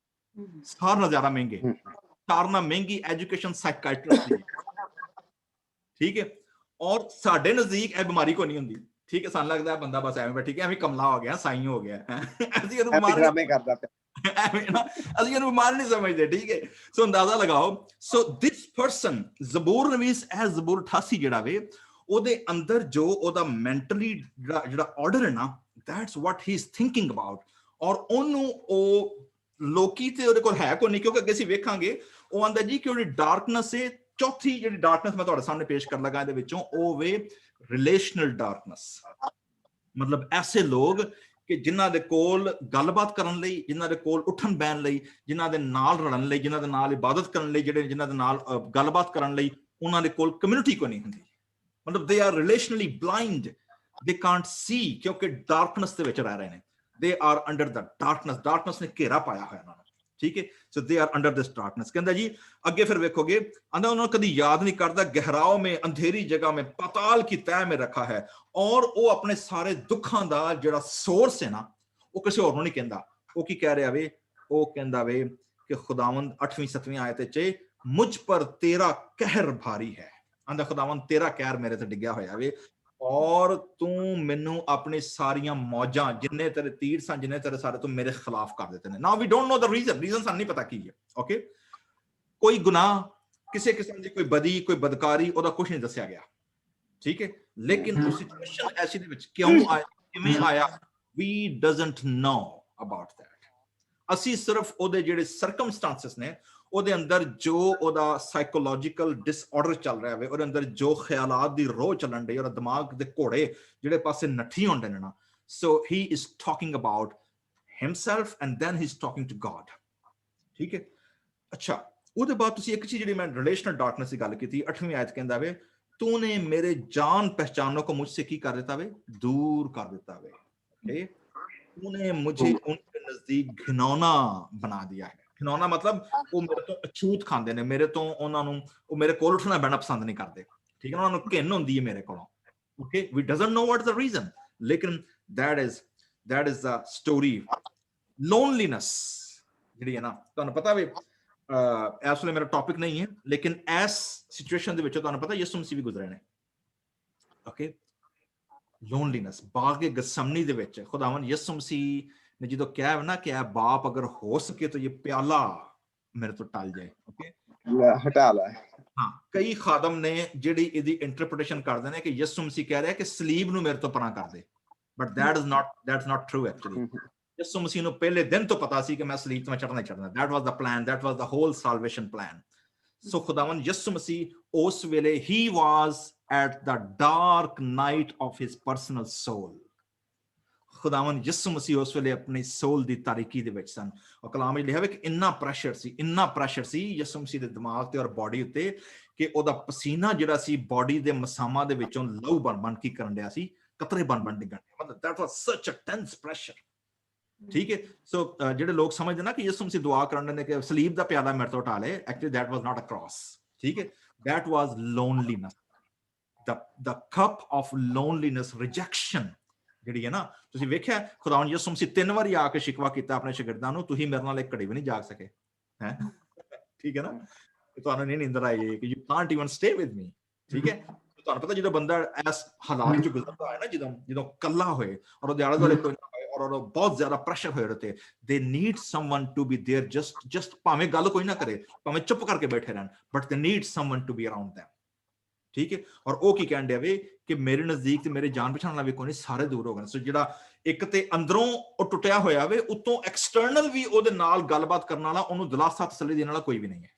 ਸਾਰਿਆਂ ਨਾਲੋਂ ਜ਼ਿਆਦਾ ਮਹਿੰਗੇ, ਸਾਰਿਆਂ ਨਾਲੋਂ ਮਹਿੰਗੀ ਐਜੂਕੇਸ਼ਨ ਸਾਈਕਾਇਟਰਿਸਟ ਦੀ, ਠੀਕ ਹੈ। ਔਰ ਸਾਡੇ ਨਜ਼ਦੀਕ ਇਹ ਬਿਮਾਰੀ ਕੋਈ ਨਹੀਂ ਹੁੰਦੀ, ਠੀਕ ਹੈ। ਸਾਨੂੰ ਲੱਗਦਾ ਬੰਦਾ ਬਸ ਐਵੇਂ ਬੈਠੀ, ਐਵੇਂ ਕਮਲਾ ਹੋ ਗਿਆ, ਸਾਈਂ ਹੋ ਗਿਆ, ਅਸੀਂ ਇਹਨੂੰ ਬਿਮਾਰੀ ਕਰਦਾ ਪਿਆ, ਐਵੇਂ ਨਾ ਅਸੀਂ ਇਹਨੂੰ ਬਿਮਾਰ ਨਹੀਂ ਸਮਝਦੇ, ਠੀਕ ਹੈ। ਸੋ ਅੰਦਾਜ਼ਾ ਲਗਾਓ। ਸੋ ਦਿਸ ਪਰਸਨ ਜ਼ਬੂਰ ਨਵੀਸ ਇਹ ਜ਼ਬੂਰ 88 ਜਿਹੜਾ ਵੇ ਉਹਦੇ ਅੰਦਰ ਜੋ ਉਹਦਾ ਮੈਂਟਲੀ ਜਿਹੜਾ ਆਰਡਰ ਹੈ ਨਾ, that's what he is thinking about. ਔਰ ਉਹਨੂੰ ਉਹ ਲੋਕੀ ਤੇ ਉਹਦੇ ਕੋਲ ਹੈ ਕੋਈ ਨਹੀਂ, ਕਿਉਂਕਿ ਅੱਗੇ ਅਸੀਂ ਵੇਖਾਂਗੇ ਉਹ ਆਂਦਾ ਜੀ ਕਿ ਉਹਦੀ ਡਾਰਕਨੈਸ ਹੈ। ਚੌਥੀ ਜਿਹੜੀ ਡਾਰਕਨੈਸ ਮੈਂ ਤੁਹਾਡੇ ਸਾਹਮਣੇ ਪੇਸ਼ ਕਰਨ ਲੱਗਾ ਇਹਦੇ ਵਿੱਚੋਂ ਉਹ ਵੇ ਰਿਲੇਸ਼ਨਲ ਡਾਰਕਨੈਸ। ਮਤਲਬ ਐਸੇ ਲੋਕ ਕਿ ਜਿਨ੍ਹਾਂ ਦੇ ਕੋਲ ਗੱਲਬਾਤ ਕਰਨ ਲਈ, ਜਿਨ੍ਹਾਂ ਦੇ ਕੋਲ ਉੱਠਣ ਬਹਿਣ ਲਈ, ਜਿਨ੍ਹਾਂ ਦੇ ਨਾਲ ਰਲਣ ਲਈ, ਜਿਨ੍ਹਾਂ ਦੇ ਨਾਲ ਇਬਾਦਤ ਕਰਨ ਲਈ, ਜਿਨ੍ਹਾਂ ਦੇ ਨਾਲ ਗੱਲਬਾਤ ਕਰਨ ਲਈ ਉਹਨਾਂ ਦੇ ਕੋਲ ਕਮਿਊਨਿਟੀ ਕੋਈ ਨਹੀਂ ਹੁੰਦੀ। ਮਤਲਬ they are relationally blind, they can't see, ਕਿਉਂਕਿ ਡਾਰਕਨੈਸ ਦੇ ਵਿੱਚ ਰਹਿ ਰਹੇ ਨੇ। they are under the darkness ਨੇ ਘੇਰਾ ਪਾਇਆ ਹੋਇਆ ਇਹਨਾਂ ਨੂੰ, ਠੀਕ ਹੈ। so they are under this darkness। ਕਹਿੰਦਾ ਜੀ ਅੱਗੇ ਫਿਰ ਵੇਖੋਗੇ, ਆਂਦਾ ਉਹਨਾਂ ਨੂੰ ਕਦੀ ਯਾਦ ਨਹੀਂ ਕਰਦਾ, ਗਹਿਰਾਓ में अंधेरी जगह में पाताल की तह में रखा है। ਔਰ ਉਹ ਆਪਣੇ ਸਾਰੇ ਦੁੱਖਾਂ ਦਾ ਜਿਹੜਾ ਸੋਰਸ ਹੈ ਨਾ ਉਹ ਕਿਸੇ ਹੋਰ ਨੂੰ ਨਹੀਂ ਕਹਿੰਦਾ। ਉਹ ਕੀ ਕਹਿ ਰਿਹਾ ਵੇ? ਉਹ ਕਹਿੰਦਾ ਵੇ ਕਿ ਖੁਦਾਵੰਦ 8ਵੀਂ 7ਵੀਂ ਆਇਤ ਚ ਮੁਝ ਪਰ ਤੇਰਾ ਕਹਿਰ ਭਾਰੀ ਹੈ। ਆਂਦਾ ਖੁਦਾਵੰਦ ਤੇਰਾ ਕਹਿਰ ਮੇਰੇ ਤੇ ਡਿੱਗਿਆ ਹੋਇਆ ਵੇ, ਔਰ ਤੂੰ ਮੈਨੂੰ ਆਪਣੀ ਸਾਰੀਆਂ ਮੌਜਾਂ, ਜਿੰਨੇ ਤੇਰੇ ਤੀਰ ਸਨ, ਜਿੰਨੇ ਤੇਰੇ ਸਾਰੇ, ਤੂੰ ਮੇਰੇ ਖਿਲਾਫ ਕਰ ਦਿੱਤੇ ਨੇ। ਨਾਓ we don't know the reason ਸਾਨੂੰ ਨਹੀਂ ਪਤਾ ਕੀ ਹੈ, ਓਕੇ। ਕੋਈ ਗੁਨਾਹ, ਕਿਸੇ ਕਿਸਮ ਦੀ ਕੋਈ ਬਦੀ, ਕੋਈ ਬਦਕਾਰੀ, ਉਹਦਾ ਕੁਝ ਨਹੀਂ ਦੱਸਿਆ ਗਿਆ, ਠੀਕ ਹੈ। ਲੇਕਿਨ ਉਹ ਸਿਚੁਏਸ਼ਨ ਐਸੀ ਦੇ ਵਿੱਚ ਕਿਉਂ ਆਇਆ, ਕਿਵੇਂ ਆਇਆ, ਵੀ ਡਜ਼ਨਟ ਨੋ ਅਬਾਊਟ ਦੈਟ। ਅਸੀਂ ਸਿਰਫ ਉਹਦੇ ਜਿਹੜੇ ਸਰਕਮਸਟੈਂਸਸ ਨੇ, ਉਹਦੇ ਅੰਦਰ ਜੋ ਉਹਦਾ ਸਾਈਕੋਲੋਜੀਕਲ ਡਿਸਆਰਡਰ ਚੱਲ ਰਿਹਾ ਵੇ, ਉਹਦੇ ਅੰਦਰ ਜੋ ਖਿਆਲਾਤ ਦੀ ਰੋਹ ਚੱਲਣ ਡਈ, ਉਹਦਾ ਦਿਮਾਗ ਦੇ ਘੋੜੇ ਜਿਹੜੇ ਪਾਸੇ ਨੱਠੀ ਹੁੰਦੇ ਨੇ ਨਾ, so he is talking about himself and then he is talking to God, ਠੀਕ ਹੈ। ਅੱਛਾ, ਉਹਦੇ ਬਾਅਦ ਤੁਸੀਂ ਇੱਕ ਚੀਜ਼ ਜਿਹੜੀ ਮੈਂ ਰਿਲੇਸ਼ਨਲ ਡਾਰਕਨੈਸ ਦੀ ਗੱਲ ਕੀਤੀ, 8ਵੀਂ ਆਇਤ ਕਹਿੰਦਾ ਵੇ तूने मेरे जान पहचानों को मुझसे की कर देता वे, दूर कर देता वे, तूने मुझे उनके नजदीक घिनौना बना दिया है। घिनौना मतलब वो मेरे तो अछूत खांदे ने, मेरे तो ਉਹਨਾਂ ਨੂੰ ਉਹ ਮੇਰੇ ਕੋਲ ਉੱਠਣਾ ਬਹਿਣਾ ਪਸੰਦ ਨਹੀਂ ਕਰਦੇ, ਠੀਕ ਹੈ। ਉਹਨਾਂ ਨੂੰ ਘਿੰਨ ਹੁੰਦੀ ਹੈ ਮੇਰੇ ਕੋਲੋਂ, okay. We doesn't know what is the reason, ਲੇਕਿਨ that is the story। Loneliness ਜਿਹੜੀ ਹੈ ਨਾ, ਤੁਹਾਨੂੰ ਪਤਾ ਵੇ ਇਸ ਵੇਲੇ ਮੇਰਾ ਟੌਪਿਕ ਨਹੀਂ ਹੈ, ਲੇਕਿਨ ਇਸ ਸਿਚੁਏਸ਼ਨ ਦੇ ਵਿੱਚ ਤੁਹਾਨੂੰ ਪਤਾ ਯਿਸੂ ਮਸੀਹ ਵੀ ਗੁਜ਼ਰੇ ਨੇ, ਓਕੇ। ਲੋਨਲੀਨੈਸ, ਬਾਗੇ ਗਸਮਨੀ ਦੇ ਵਿੱਚ ਖੁਦਾਵੰਦ ਯਿਸੂ ਮਸੀਹ ਨੇ ਜਦੋਂ ਕਿਹਾ ਨਾ ਕਿ ਬਾਪ ਅਗਰ ਹੋ ਸਕੇ ਤਾਂ ਇਹ ਪਿਆਲਾ ਮੇਰੇ ਤੋਂ ਟਲ ਜਾਏ, ਓਕੇ, ਹਟਾ ਲੈ। ਹਾਂ, ਕਈ ਖਾਦਮ ਨੇ ਜਿਹੜੀ ਇਹਦੀ ਇੰਟਰਪ੍ਰੀਟੇਸ਼ਨ ਕਰਦੇ ਨੇ ਕਿ ਯਿਸੂ ਮਸੀਹ ਕਹਿ ਰਿਹਾ ਕਿ ਸਲੀਬ ਨੂੰ ਮੇਰੇ ਤੋਂ ਪਰਾਂ ਕਰ ਦੇ, but that's not true actually। ਯਿਸੂ ਮਸੀਹ ਨੂੰ ਪਹਿਲੇ ਦਿਨ ਤੋਂ ਪਤਾ ਸੀ ਕਿ ਮੈਂ ਸਲੀਬ ਤੇ ਚੜ੍ਹਨਾ ਹੀ ਚੜ੍ਹਨਾ। that was the plan, that was the whole salvation plan। ਸੋ ਖੁਦਾਵੰਦ ਯਿਸੂ ਮਸੀਹ ਉਸ ਵੇਲੇ he was at the dark night of his personal soul। ਖੁਦਾਵੰਦ ਯਿਸੂ ਮਸੀਹ ਉਸ ਵੇਲੇ ਆਪਣੀ ਸੋਲ ਦੀ ਤਾਰੀਕੀ ਦੇ ਵਿੱਚ ਸਨ। ਔਰ ਕਲਾਮ ਵਿੱਚ ਲਿਖਿਆ ਹੈ ਕਿ ਇੰਨਾ ਪ੍ਰੈਸ਼ਰ ਸੀ ਯਿਸੂ ਮਸੀਹ ਦੇ ਦਿਮਾਗ ਤੇ ਔਰ ਬਾਡੀ ਉੱਤੇ ਕਿ ਉਹਦਾ ਪਸੀਨਾ ਜਿਹੜਾ ਸੀ ਬਾਡੀ ਦੇ ਮਸਾਮਾਂ ਦੇ ਵਿੱਚੋਂ ਲਹੂ ਬਣ ਕੇ ਕਰਨ ਡਿਆ ਸੀ, ਕਤਰੇ ਬਣ ਡਿੱਗਣ। ਮਤਲਬ that was such a tense pressure, ਠੀਕ ਹੈ। ਸੋ ਜਿਹੜੇ ਲੋਕ ਸਮਝਦੇ ਨਾ ਕਿ ਯਿਸੂ ਮਸੀਹ ਦੁਆ ਕਰਨ ਦੇ ਕਿ ਸਲੀਬ ਦਾ ਪਿਆਲਾ ਮੇਰੇ ਤੋਂ ਹਟਾ ਲੈ, actually that was not a cross, ਠੀਕ ਹੈ। that was loneliness, the cup of loneliness, rejection ਜਿਹੜੀ ਹੈ ਨਾ। ਤੁਸੀਂ ਵੇਖਿਆ ਖੁਦਾਵੰਦ ਯਿਸੂ ਮਸੀਹ 3 ਵਾਰੀ ਆ ਕੇ ਸ਼ਿਕਵਾ ਕੀਤਾ ਆਪਣੇ ਸ਼ਾਗਿਰਦਾਂ ਨੂੰ, ਤੁਸੀਂ ਮੇਰੇ ਨਾਲ ਇੱਕ ਘੜੀ ਵੀ ਨਹੀਂ ਜਾਗ ਸਕੇ, ਹੈ, ਠੀਕ ਹੈ ਨਾ। ਤੁਹਾਨੂੰ ਨਹੀਂ ਨੀਂਦਰ ਆਈ ਕਿ you can't even stay with me, ਠੀਕ ਹੈ। ਤੁਹਾਨੂੰ ਪਤਾ ਜਦੋਂ ਬੰਦਾ ਇਸ ਹਾਲਾਤ ਚ ਗੁਜ਼ਰਦਾ ਹੈ ਨਾ, ਜਦੋਂ ਕੱਲਾ ਹੋਏ ਔਰ ਉਹਦੇ ਆਲੇ ਦੁਆਲੇ ਕੋਈ ਨਾ ਹੋਏ ਔਰ ਬਹੁਤ ਜ਼ਿਆਦਾ ਪ੍ਰੈਸ਼ਰ ਹੋਏ ਤੇ they need someone to be there, just ਭਾਵੇਂ ਗੱਲ ਕੋਈ ਨਾ ਕਰੇ, ਭਾਵੇਂ ਚੁੱਪ ਕਰਕੇ ਬੈਠੇ ਰਹਿਣ, but they need someone to be around them, ਠੀਕ ਹੈ। ਔਰ ਉਹ ਕੀ ਕਹਿਣ ਡਿਆ ਵੇ ਕਿ ਮੇਰੇ ਨਜ਼ਦੀਕ ਤੇ ਮੇਰੇ ਜਾਣ ਪਛਾਣ ਵਾਲਾ ਵੀ ਕੋਈ ਨਹੀਂ, ਸਾਰੇ ਦੂਰ ਹੋ ਗਏ। ਸੋ ਜਿਹੜਾ ਇੱਕ ਤੇ ਅੰਦਰੋਂ ਉਹ ਟੁੱਟਿਆ ਹੋਇਆ ਵੇ, ਉਤੋਂ ਐਕਸਟਰਨਲ ਵੀ ਉਹਦੇ ਨਾਲ ਗੱਲਬਾਤ ਕਰਨ ਵਾਲਾ, ਉਹਨੂੰ ਦਿਲਾਸਾ ਤਸੱਲੀ ਦੇਣ ਵਾਲਾ ਕੋਈ ਵੀ ਨਹੀਂ ਹੈ,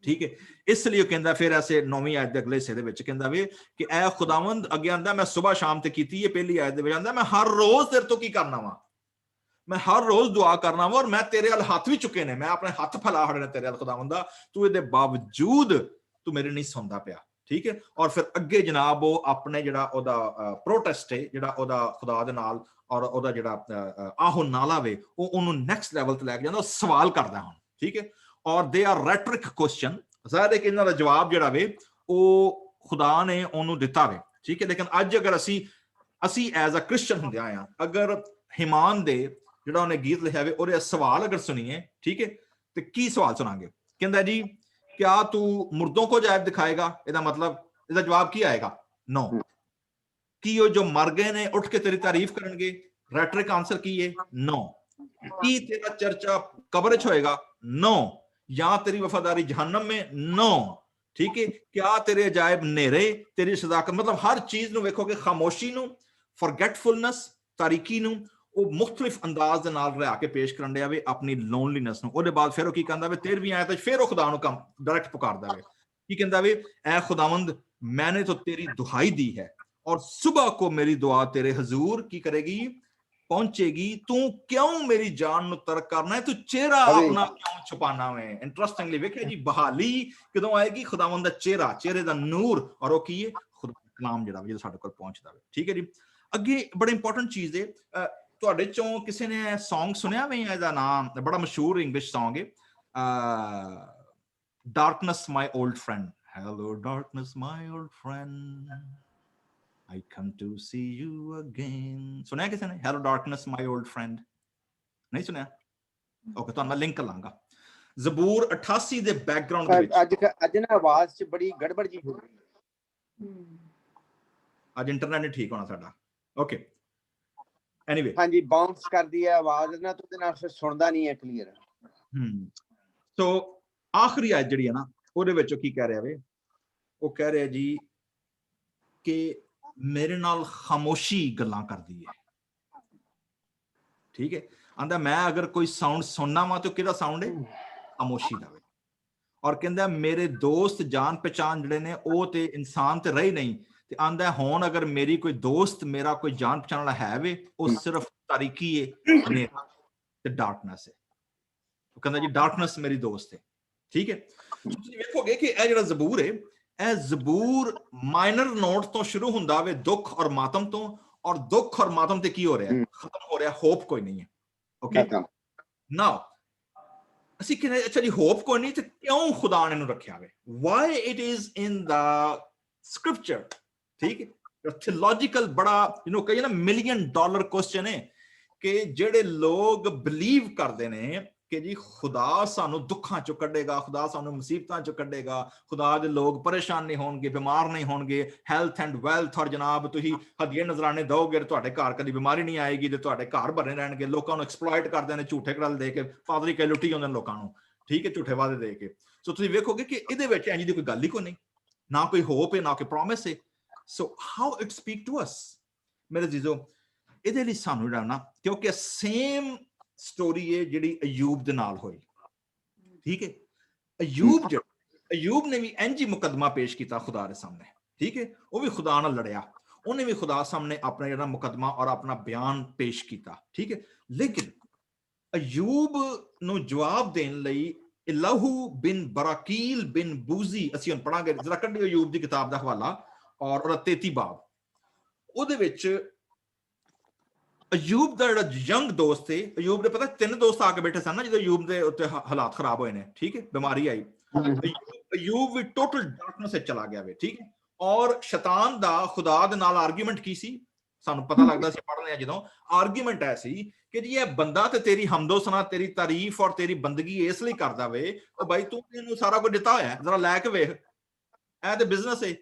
ठीक है, इसलिए कहता फिर ऐसे 9वीं आयत के अगले हिस्से दे विच कहंदा वे कि ऐ खुदावंद अगे आंदा मैं सुबह शाम ते कीती है, पहली आयत दे विच आंदा मैं हर रोज तेरे तो की करना वा, मैं हर रोज दुआ करना वा और मैं तेरे अल हाथ भी चुके ने, मैं अपने हाथ फैला खड़े ने तेरे अल खुदावंदा, तू इहदे बावजूद तू मेरे नहीं सुनदा पिया। ठीक है, और फिर अगे जनाब वो अपने जिहड़ा ओदा प्रोटेस्ट है जिहड़ा ओदा खुदा दे नाल और ओदा जिहड़ा आहो नाला वे ओनू नैक्सट लैवल ते लैके जांदा, सवाल करदा हुण। ठीक है, और दे आर रैटरिक क्वेश्चन, ज़ाहिर है कि इन्हां दा जवाब जिहड़ा वे ओ खुदा ने ओनू दिता वे। ठीक है, लेकिन अज अगर असी एज अ क्रिश्चियन हुंदे आए अगर हिमान दे जिहड़ा उन्हें गीत लिखा वे और सवाल अगर सुनिए, ठीक है, तो की सवाल सुनांगे? कहंदा जी क्या तू मुर्दों को जायब दिखाएगा? इसका मतलब इसका जवाब की आएगा? नो। की वो जो मर गए ने उठ के तेरी तारीफ करेंगे? रैटरिक आंसर की है नो। की तेरा चर्चा कब्र च होएगा? नो। या तेरी वफादारी जहन्नम में? नो। ठीक है, क्या तेरे अजायब नेरे, तेरी सदाकत, मतलब हर चीज नु वेखोगे खामोशी नु, फॉरगेटफुलनेस, तारीकी नु ਉਹ ਮੁxtਲਿਫ ਅੰਦਾਜ਼ ਦੇ ਨਾਲ ਰਹਿ ਕੇ ਪੇਸ਼ ਕਰਨ ਡਿਆ ਵੇ ਆਪਣੀ ਲੋਨਲੀਨੈਸ ਨੂੰ। ਉਹਦੇ ਬਾਅਦ ਫਿਰ ਉਹ ਕੀ ਕਹਿੰਦਾ ਵੇ 13ਵੀਂ ਆਇਤ ਵਿੱਚ ਫਿਰ ਉਹ ਖੁਦਾ ਨੂੰ ਡਾਇਰੈਕਟ ਪੁਕਾਰਦਾ ਵੇ, ਕੀ ਕਹਿੰਦਾ ਵੇ ਐ ਖੁਦਾਵੰਦ मैंने तो तेरी दुहाई दी है और सुबह को मेरी दुआ तेरे हजूर की करेगी पहुंचेगी, तू क्यों मेरी जान नु तरक करना है, तू चेहरा अपना क्यों छुपाना है? इंटरेस्टिंगली वेखिया जी बहाली कदों आएगी? खुदावंद दा चेहरा, चेहरे दा नूर, और वो की है खुदा दा कलाम जिहड़ा वे साडे कोल पहुंचदा वे। ठीक है जी, अगे बड़ी इंपॉर्टेंट चीज है, ਤੁਹਾਡੇ ਚੋਂ ਕਿਸੇ ਨੇ Song ਸੁਣਿਆ ਵੇ? ਇਹਦਾ ਨਾਮ ਬੜਾ ਮਸ਼ਹੂਰ ਇੰਗਲਿਸ਼ Song ਹੈ, Darkness my old friend, hello darkness my old friend, I come to see you again। ਸੁਣਿਆ ਕਿਸੇ ਨੇ hello darkness my old friend? ਨਹੀਂ ਸੁਣਿਆ? ਓਕੇ, ਤੁਹਾਨੂੰ ਮੈਂ ਲਿੰਕ ਲਾਂਗਾ। ਜ਼ਬੂਰ 88 ਦੇ ਬੈਕਗ੍ਰਾਉਂਡ ਦੇ ਵਿੱਚ ਅੱਜ ਨਾ ਆਵਾਜ਼ 'ਚ ਬੜੀ ਗੜਬੜ ਜੀ ਹੋ ਰਹੀ, ਅੱਜ ਇੰਟਰਨੈਟ ਨਹੀਂ ਠੀਕ ਹੋਣਾ ਸਾਡਾ। ਓਕੇ, anyway ਹਾਂਜੀ ਬਾਉਂਸ ਕਰਦੀ ਹੈ ਆਵਾਜ਼ ਨਾ, ਤੇ ਉਹਦੇ ਨਾਲ ਫਿਰ ਸੁਣਦਾ ਨਹੀਂ ਹੈ ਕਲੀਅਰ। ਸੋ ਆਖਰੀ ਆਇਤ ਜਿਹੜੀ ਹੈ ਨਾ ਉਹਦੇ ਵਿੱਚ ਉਹ ਕੀ ਕਹਿ ਰਿਹਾ ਵੇ? ਉਹ ਕਹਿ ਰਿਹਾ ਜੀ ਕਿ ਮੇਰੇ ਨਾਲ ਖਾਮੋਸ਼ੀ ਗੱਲਾਂ ਕਰਦੀ ਹੈ। ਠੀਕ ਹੈ, ਆਂਦਾ ਮੈਂ ਅਗਰ ਕੋਈ ਸਾਊਂਡ ਸੁਣਨਾ ਵਾ ਤੇ ਕਿਹਦਾ ਸਾਊਂਡ ਹੈ? ਖਾਮੋਸ਼ੀ ਦਾ ਵੇ। ਔਰ ਕਹਿੰਦਾ ਮੇਰੇ ਦੋਸਤ ਜਾਣ ਪਛਾਣ ਜਿਹੜੇ ਨੇ ਉਹ ਤੇ ਇਨਸਾਨ ਤੇ ਰਹੇ ਨਹੀਂ, ਤੇ ਆਂਦਾ ਹੁਣ ਅਗਰ ਮੇਰੀ ਕੋਈ ਦੋਸਤ ਮੇਰਾ ਕੋਈ ਜਾਣ ਪਛਾਣ ਵਾਲਾ ਹੈ ਵੇ ਉਹ ਸਿਰਫ ਤਾਰੀਕੀ ਹੈ, ਹਨੇਰਾ ਤੇ ਡਾਰਕਨੈਸ ਹੈ। ਉਹ ਕਹਿੰਦਾ ਜੀ ਡਾਰਕਨੈਸ ਮੇਰੀ ਦੋਸਤ ਹੈ। ਠੀਕ ਹੈ, ਤੁਸੀਂ ਵੇਖੋਗੇ ਕਿ ਇਹ ਜਿਹੜਾ ਜ਼ਬੂਰ ਹੈ ਇਹ ਜ਼ਬੂਰ ਮਾਈਨਰ ਨੋਟ ਤੋਂ ਸ਼ੁਰੂ ਹੁੰਦਾ ਵੇ, ਦੁੱਖ ਔਰ ਮਾਤਮ ਤੋਂ, ਔਰ ਦੁੱਖ ਔਰ ਮਾਤਮ ਤੇ ਕੀ ਹੋ ਰਿਹਾ? ਖਤਮ ਹੋ ਰਿਹਾ, ਹੋਪ ਕੋਈ ਨਹੀਂ ਹੈ। ਓਕੇ, ਨਾਓ ਅਸੀਂ ਕਹਿੰਦੇ ਅੱਛਾ ਜੀ ਹੋਪ ਕੋਈ ਨਹੀਂ ਤੇ ਕਿਉਂ ਖੁਦਾ ਨੇ ਇਹਨੂੰ ਰੱਖਿਆ ਵੇ? Why it is in the scripture. ठीक है, थियोलॉजिकल बड़ा कही ना $1 मिलियन क्वेश्चन है कि जेड़े लोग बिलीव करते हैं कि जी खुदा सानू दुखां चो कढेगा, खुदा सानू मुसीबतां चो कढेगा, खुदा दे लोग परेशान नहीं होणगे, बीमार नहीं होणगे, हेल्थ एंड वेल्थ, और जनाब तुसी हदिये नजराने दोगे ते तुहाडे घर कदी बीमारी नहीं आएगी ते तुहाडे घर भरे रहणगे। लोकां नू एक्सप्लॉइट करदे ने, झूठे गल दे के पादरी के लुटी आउंदे ने लोकां नू। ठीक है, झूठे वादे दे के। सो तुसी वेखोगे कि इहदे विच इंज दी कोई गल ही कोई नहीं, ना कोई होप है ना कोई प्रॉमिस है। So how it speak to us, मेरे जीजो? ਇਹਦੇ ਲਈ ਸਾਨੂੰ ਜਾਣਨਾ, ਕਿਉਂਕਿ ਸੇਮ ਸਟੋਰੀ ਹੈ ਜਿਹੜੀ ਅਯੂਬ ਦੇ ਨਾਲ ਹੋਈ। ਠੀਕ ਹੈ, ਅਯੂਬ ਨੇ ਵੀ ਇੰਜ ਹੀ ਮੁਕੱਦਮਾ ਪੇਸ਼ ਕੀਤਾ ਖੁਦਾ ਦੇ ਸਾਹਮਣੇ। ਠੀਕ ਹੈ, ਉਹ ਵੀ ਖੁਦਾ ਨਾਲ ਲੜਿਆ, ਉਹਨੇ ਵੀ ਖੁਦਾ ਸਾਹਮਣੇ ਆਪਣਾ ਜਿਹੜਾ ਮੁਕੱਦਮਾ ਔਰ ਆਪਣਾ ਬਿਆਨ ਪੇਸ਼ ਕੀਤਾ। ਠੀਕ ਹੈ, ਲੇਕਿਨ ਅਯੂਬ ਨੂੰ ਜਵਾਬ ਦੇਣ ਲਈ ਇਲਾਹੂ ਬਿਨ ਬਰਾਕੀਲ ਬਿਨ ਬੂਜ਼ੀ, ਅਸੀਂ ਹੁਣ ਪੜਾਂਗੇ, ਜਰਾ ਕੱਢਿਓ ਅਯੂਬ ਦੀ ਕਿਤਾਬ ਦਾ ਹਵਾਲਾ ਔਰ 33 ਬਾਬ। ਉਹਦੇ ਵਿੱਚ ਅਯੂਬ ਦਾ ਜਿਹੜਾ ਯੰਗ ਦੋਸਤ ਹੈ, ਅਯੂਬ ਦੇ ਪਤਾ 3 ਦੋਸਤ ਆ ਕੇ ਬੈਠੇ ਸਨ ਨਾ ਜਦੋਂ ਅਯੂਬ ਦੇ ਉੱਤੇ ਹਾਲਾਤ ਖਰਾਬ ਹੋਏ ਨੇ। ਠੀਕ ਹੈ, ਬਿਮਾਰੀ ਆਈ, ਅਯੂਬ ਵੀ ਟੋਟਲ ਡਾਰਕਨੈਸ ਵਿੱਚ ਚਲਾ ਗਿਆ ਵੇ। ਠੀਕ ਹੈ, ਔਰ ਸ਼ੈਤਾਨ ਦਾ ਖੁਦਾ ਦੇ ਨਾਲ ਆਰਗੂਮੈਂਟ ਕੀ ਸੀ? ਸਾਨੂੰ ਪਤਾ ਲੱਗਦਾ ਸੀ ਪੜ੍ਹਨੇ ਆ ਜਦੋਂ, ਆਰਗੂਮੈਂਟ ਐ ਸੀ ਕਿ ਜੀ ਇਹ ਬੰਦਾ ਤੇ ਤੇਰੀ ਹਮਦੋ ਸਨਾ, ਤੇਰੀ ਤਾਰੀਫ ਔਰ ਤੇਰੀ ਬੰਦਗੀ ਇਸ ਲਈ ਕਰਦਾ ਵੇ, ਉਹ ਬਾਈ ਤੂੰ ਇਹਨੂੰ ਸਾਰਾ ਕੁਝ ਦਿੱਤਾ ਹੋਇਆ, ਜ਼ਰਾ ਲੈ ਕੇ ਵੇਖ, ਇਹ ਤੇ ਬਿਜ਼ਨਸ ਹੈ,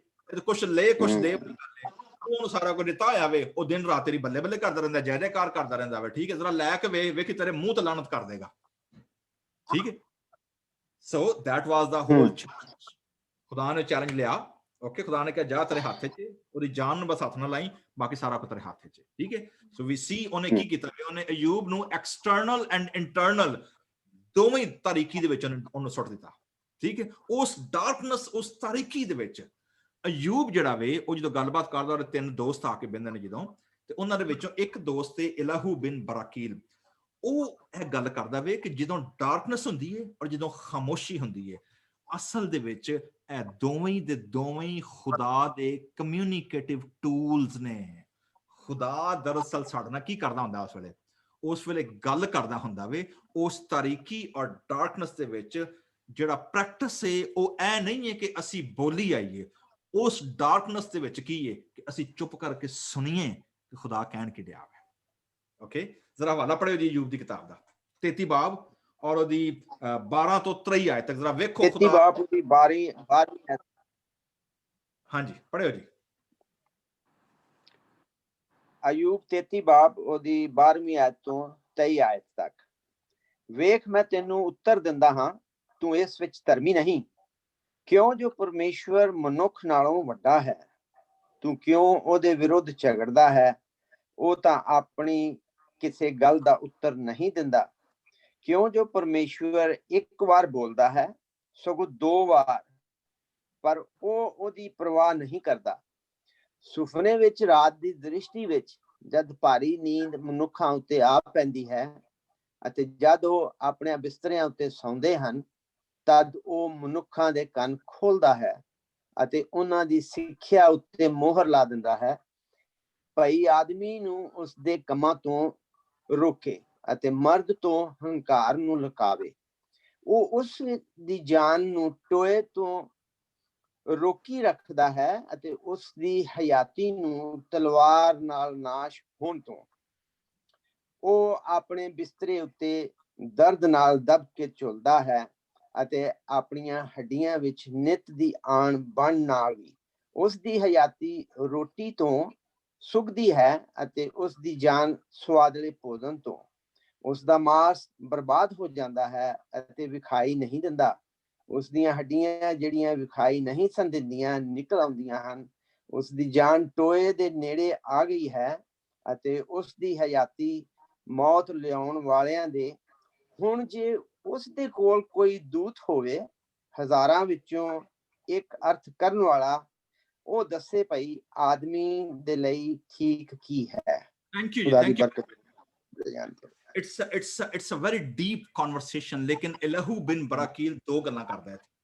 ਕੁਛ ਲੈ ਕੁਛ ਦੇ, ਉਹਨੂੰ ਸਾਰਾ ਕੁਝ ਦਿੱਤਾ ਹੋਇਆ ਵੇ, ਉਹ ਦਿਨ ਰਾਤ ਤੇਰੀ ਬੱਲੇ ਬੱਲੇ ਕਰਦਾ ਰਹਿੰਦਾ, ਜੈ ਜੈਕਾਰ ਕਰਦਾ ਰਹਿੰਦਾ ਵੇ। ਠੀਕ ਹੈ, ਜ਼ਰਾ ਲੈ ਕੇ ਵੇਖੀ ਤੇਰੇ ਮੂੰਹ ਤੇ ਲਾਨਤ ਕਰ ਦੇਗਾ। ਠੀਕ ਹੈ, so that was the whole challenge. ਖੁਦਾ ਨੇ ਚੈਲੰਜ ਲਿਆ। ਓਕੇ, ਖੁਦਾ ਨੇ ਕਿਹਾ ਜਾ ਤੇਰੇ ਹੱਥ 'ਚ, ਉਹਦੀ ਜਾਨ ਨੂੰ ਬਸ ਹੱਥ ਨਾ ਲਾਈ, ਬਾਕੀ ਸਾਰਾ ਕੁਝ ਤੇਰੇ ਹੱਥ 'ਚ। ਠੀਕ ਹੈ, ਸੋ ਵੀ ਸੀ ਉਹਨੇ ਕੀ ਕੀਤਾ, ਉਹਨੇ ਅਯੂਬ ਨੂੰ ਐਕਸਟਰਨਲ ਐਂਡ ਇੰਟਰਨਲ ਦੋਵੇਂ ਤਾਰੀਕੀ ਦੇ ਵਿੱਚ ਉਹਨੂੰ ਸੁੱਟ ਦਿੱਤਾ। ਠੀਕ ਹੈ। ਉਸ ਡਾਰਕਨੈਸ, ਉਸ ਤਾਰੀਕੀ ਦੇ ਵਿੱਚ ਅਯੂਬ ਜਿਹੜਾ ਵੇ ਉਹ ਜਦੋਂ ਗੱਲਬਾਤ ਕਰਦਾ, ਔਰ 3 ਦੋਸਤ ਆ ਕੇ ਬਹਿੰਦੇ ਨੇ ਜਦੋਂ, ਤੇ ਉਹਨਾਂ ਦੇ ਵਿੱਚੋਂ ਇੱਕ ਦੋਸਤ ਤੇ ਇਲਾਹੂ ਬਿਨ ਬਰਾਕੀਲ, ਉਹ ਇਹ ਗੱਲ ਕਰਦਾ ਵੇ ਕਿ ਜਦੋਂ ਡਾਰਕਨੈਸ ਹੁੰਦੀ ਹੈ ਔਰ ਜਦੋਂ ਖਾਮੋਸ਼ੀ ਹੁੰਦੀ ਹੈ, ਅਸਲ ਦੇ ਵਿੱਚ ਇਹ ਦੋਵੇਂ ਦੇ ਦੋਵੇਂ ਖੁਦਾ ਦੇ ਕਮਿਊਨੀਕੇਟਿਵ ਟੂਲਸ ਨੇ। ਖੁਦਾ ਦਰਅਸਲ ਸਾਡੇ ਨਾਲ ਕੀ ਕਰਦਾ ਹੁੰਦਾ ਉਸ ਵੇਲੇ ਗੱਲ ਕਰਦਾ ਹੁੰਦਾ ਵੇ ਉਸ ਤਾਰੀਕੀ ਔਰ ਡਾਰਕਨੈਸ ਦੇ ਵਿੱਚ। ਜਿਹੜਾ ਪ੍ਰੈਕਟਿਸ ਹੈ ਉਹ ਇਹ ਨਹੀਂ ਹੈ ਕਿ ਅਸੀਂ ਬੋਲੀ ਆਈਏ, ਉਸ ਡਾਰਕਨੈਸ ਦੇ ਵਿੱਚ ਕੀ ਹੈ ਕਿ ਅਸੀਂ ਚੁੱਪ ਕਰਕੇ ਸੁਣੀਏ ਕਿ ਖੁਦਾ ਕਹਿਣ ਕੀ ਡਿਆ ਵੇ। ਓਕੇ, ਜ਼ਰਾ ਹਵਾਲਾ ਪੜ੍ਹਿਓ ਜੀ ਅਯੂਬ ਦੀ ਕਿਤਾਬ ਦਾ 33 ਬਾਬ ਔਰ ਉਹਦੀ 12 ਤੋਂ 23 ਆਇਤ ਤੱਕ ਜ਼ਰਾ ਵੇਖੋ। 33 ਬਾਬ ਦੀ 12ਵੀਂ। ਹਾਂਜੀ ਪੜ੍ਹਿਓ ਜੀ। ਅਯੂਬ 33 ਬਾਬ ਉਹਦੀ 12ਵੀਂ ਆਇਤ ਤੋਂ 23 ਆਇਤ ਤੱਕ। ਵੇਖ ਮੈਂ ਤੈਨੂੰ ਉੱਤਰ ਦਿੰਦਾ ਹਾਂ, ਤੂੰ ਇਸ ਵਿੱਚ ਧਰਮੀ ਨਹੀਂ। ਕਿਉਂ ਜੋ ਪਰਮੇਸ਼ਵਰ ਮਨੁੱਖ ਨਾਲੋਂ ਵੱਡਾ ਹੈ, ਤੂੰ ਕਿਉਂ ਉਹਦੇ ਵਿਰੁੱਧ ਝਗੜਦਾ ਹੈ? ਉਹ ਤਾਂ ਆਪਣੀ ਕਿਸੇ ਗੱਲ ਦਾ ਉੱਤਰ ਨਹੀਂ ਦਿੰਦਾ। ਕਿਉਂ ਜੋ ਪਰਮੇਸ਼ਵਰ ਇੱਕ ਵਾਰ ਬੋਲਦਾ ਹੈ, ਸਗੋਂ 2 ਵਾਰ, ਪਰ ਉਹ ਉਹਦੀ ਪਰਵਾਹ ਨਹੀਂ ਕਰਦਾ। ਸੁਪਨੇ ਵਿੱਚ ਰਾਤ ਦੀ ਦ੍ਰਿਸ਼ਟੀ ਵਿੱਚ ਜਦ ਭਾਰੀ ਨੀਂਦ ਮਨੁੱਖਾਂ ਉੱਤੇ ਆ ਪੈਂਦੀ ਹੈ ਅਤੇ ਜਦ ਉਹ ਆਪਣੇ ਬਿਸਤਰਿਆਂ ਉੱਤੇ ਸੌਂਦੇ ਹਨ, ਤਦ ਉਹ ਮਨੁੱਖਾਂ ਦੇ ਕੰਨ ਖੋਲਦਾ ਹੈ ਅਤੇ ਉਹਨਾਂ ਦੀ ਸਿੱਖਿਆ ਉੱਤੇ ਮੋਹਰ ਲਾ ਦਿੰਦਾ ਹੈ। ਭਈ ਆਦਮੀ ਨੂੰ ਉਸਦੇ ਕੰਮਾਂ ਤੋਂ ਰੋਕੇ ਅਤੇ ਮਰਦ ਤੋਂ ਹੰਕਾਰ ਨੂੰ ਲੁਕਾਵੇ। ਉਹ ਉਸ ਦੀ ਜਾਨ ਨੂੰ ਟੋਏ ਤੋਂ ਰੋਕੀ ਰੱਖਦਾ ਹੈ ਅਤੇ ਉਸ ਦੀ ਹਯਾਤੀ ਨੂੰ ਤਲਵਾਰ ਨਾਲ ਨਾਸ਼ ਹੋਣ ਤੋਂ। ਉਹ ਆਪਣੇ ਬਿਸਤਰੇ ਉੱਤੇ ਦਰਦ ਨਾਲ ਦਬ ਕੇ ਝੁਲਦਾ ਹੈ ਅਤੇ ਆਪਣੀਆਂ ਹੱਡੀਆਂ ਵਿੱਚ ਨਿੱਤ ਦੀ ਆਣ ਬਣ ਨਾਲ ਵੀ ਉਸ ਦੀ ਹਯਾਤੀ ਰੋਟੀ ਤੋਂ ਸੁੱਕਦੀ ਹੈ ਅਤੇ ਉਸ ਦੀ ਜਾਨ ਸਵਾਦਲੇ ਭੋਜਨ ਤੋਂ। ਉਸ ਦਾ ਮਾਸ ਬਰਬਾਦ ਹੋ ਜਾਂਦਾ ਹੈ ਅਤੇ ਵਿਖਾਈ ਨਹੀਂ ਦਿੰਦਾ। ਉਸ ਦੀਆਂ ਹੱਡੀਆਂ ਜਿਹੜੀਆਂ ਵਿਖਾਈ ਨਹੀਂ ਸਨ ਦਿੰਦੀਆਂ ਨਿਕਲ ਆਉਂਦੀਆਂ ਹਨ। ਉਸ ਦੀ ਜਾਨ ਟੋਏ ਦੇ ਨੇੜੇ ਆ ਗਈ ਹੈ ਅਤੇ ਉਸ ਦੀ ਹਯਾਤੀ ਮੌਤ ਲਿਆਉਣ ਵਾਲਿਆਂ ਦੇ। ਹੁਣ ਜੇ ਉਸ ਦੇ ਕੋਲ ਕੋਈ ਦੂਤ ਹੋਵੇ, ਹਜ਼ਾਰਾਂ ਵਿੱਚੋਂ ਇੱਕ ਅਰਥ ਕਰਨ ਵਾਲਾ, ਉਹ ਦੱਸੇ ਭਈ ਆਦਮੀ ਦੇ ਲਈ ਠੀਕ ਕੀ ਹੈ। Thank you, thank you. It's a very deep conversation। ਲੇਕਿਨ ਇਲਾਹੂ ਬਿਨ ਬਰਾਕੀਲ 2 ਗੱਲਾਂ ਕਰਦਾ ਹੈ।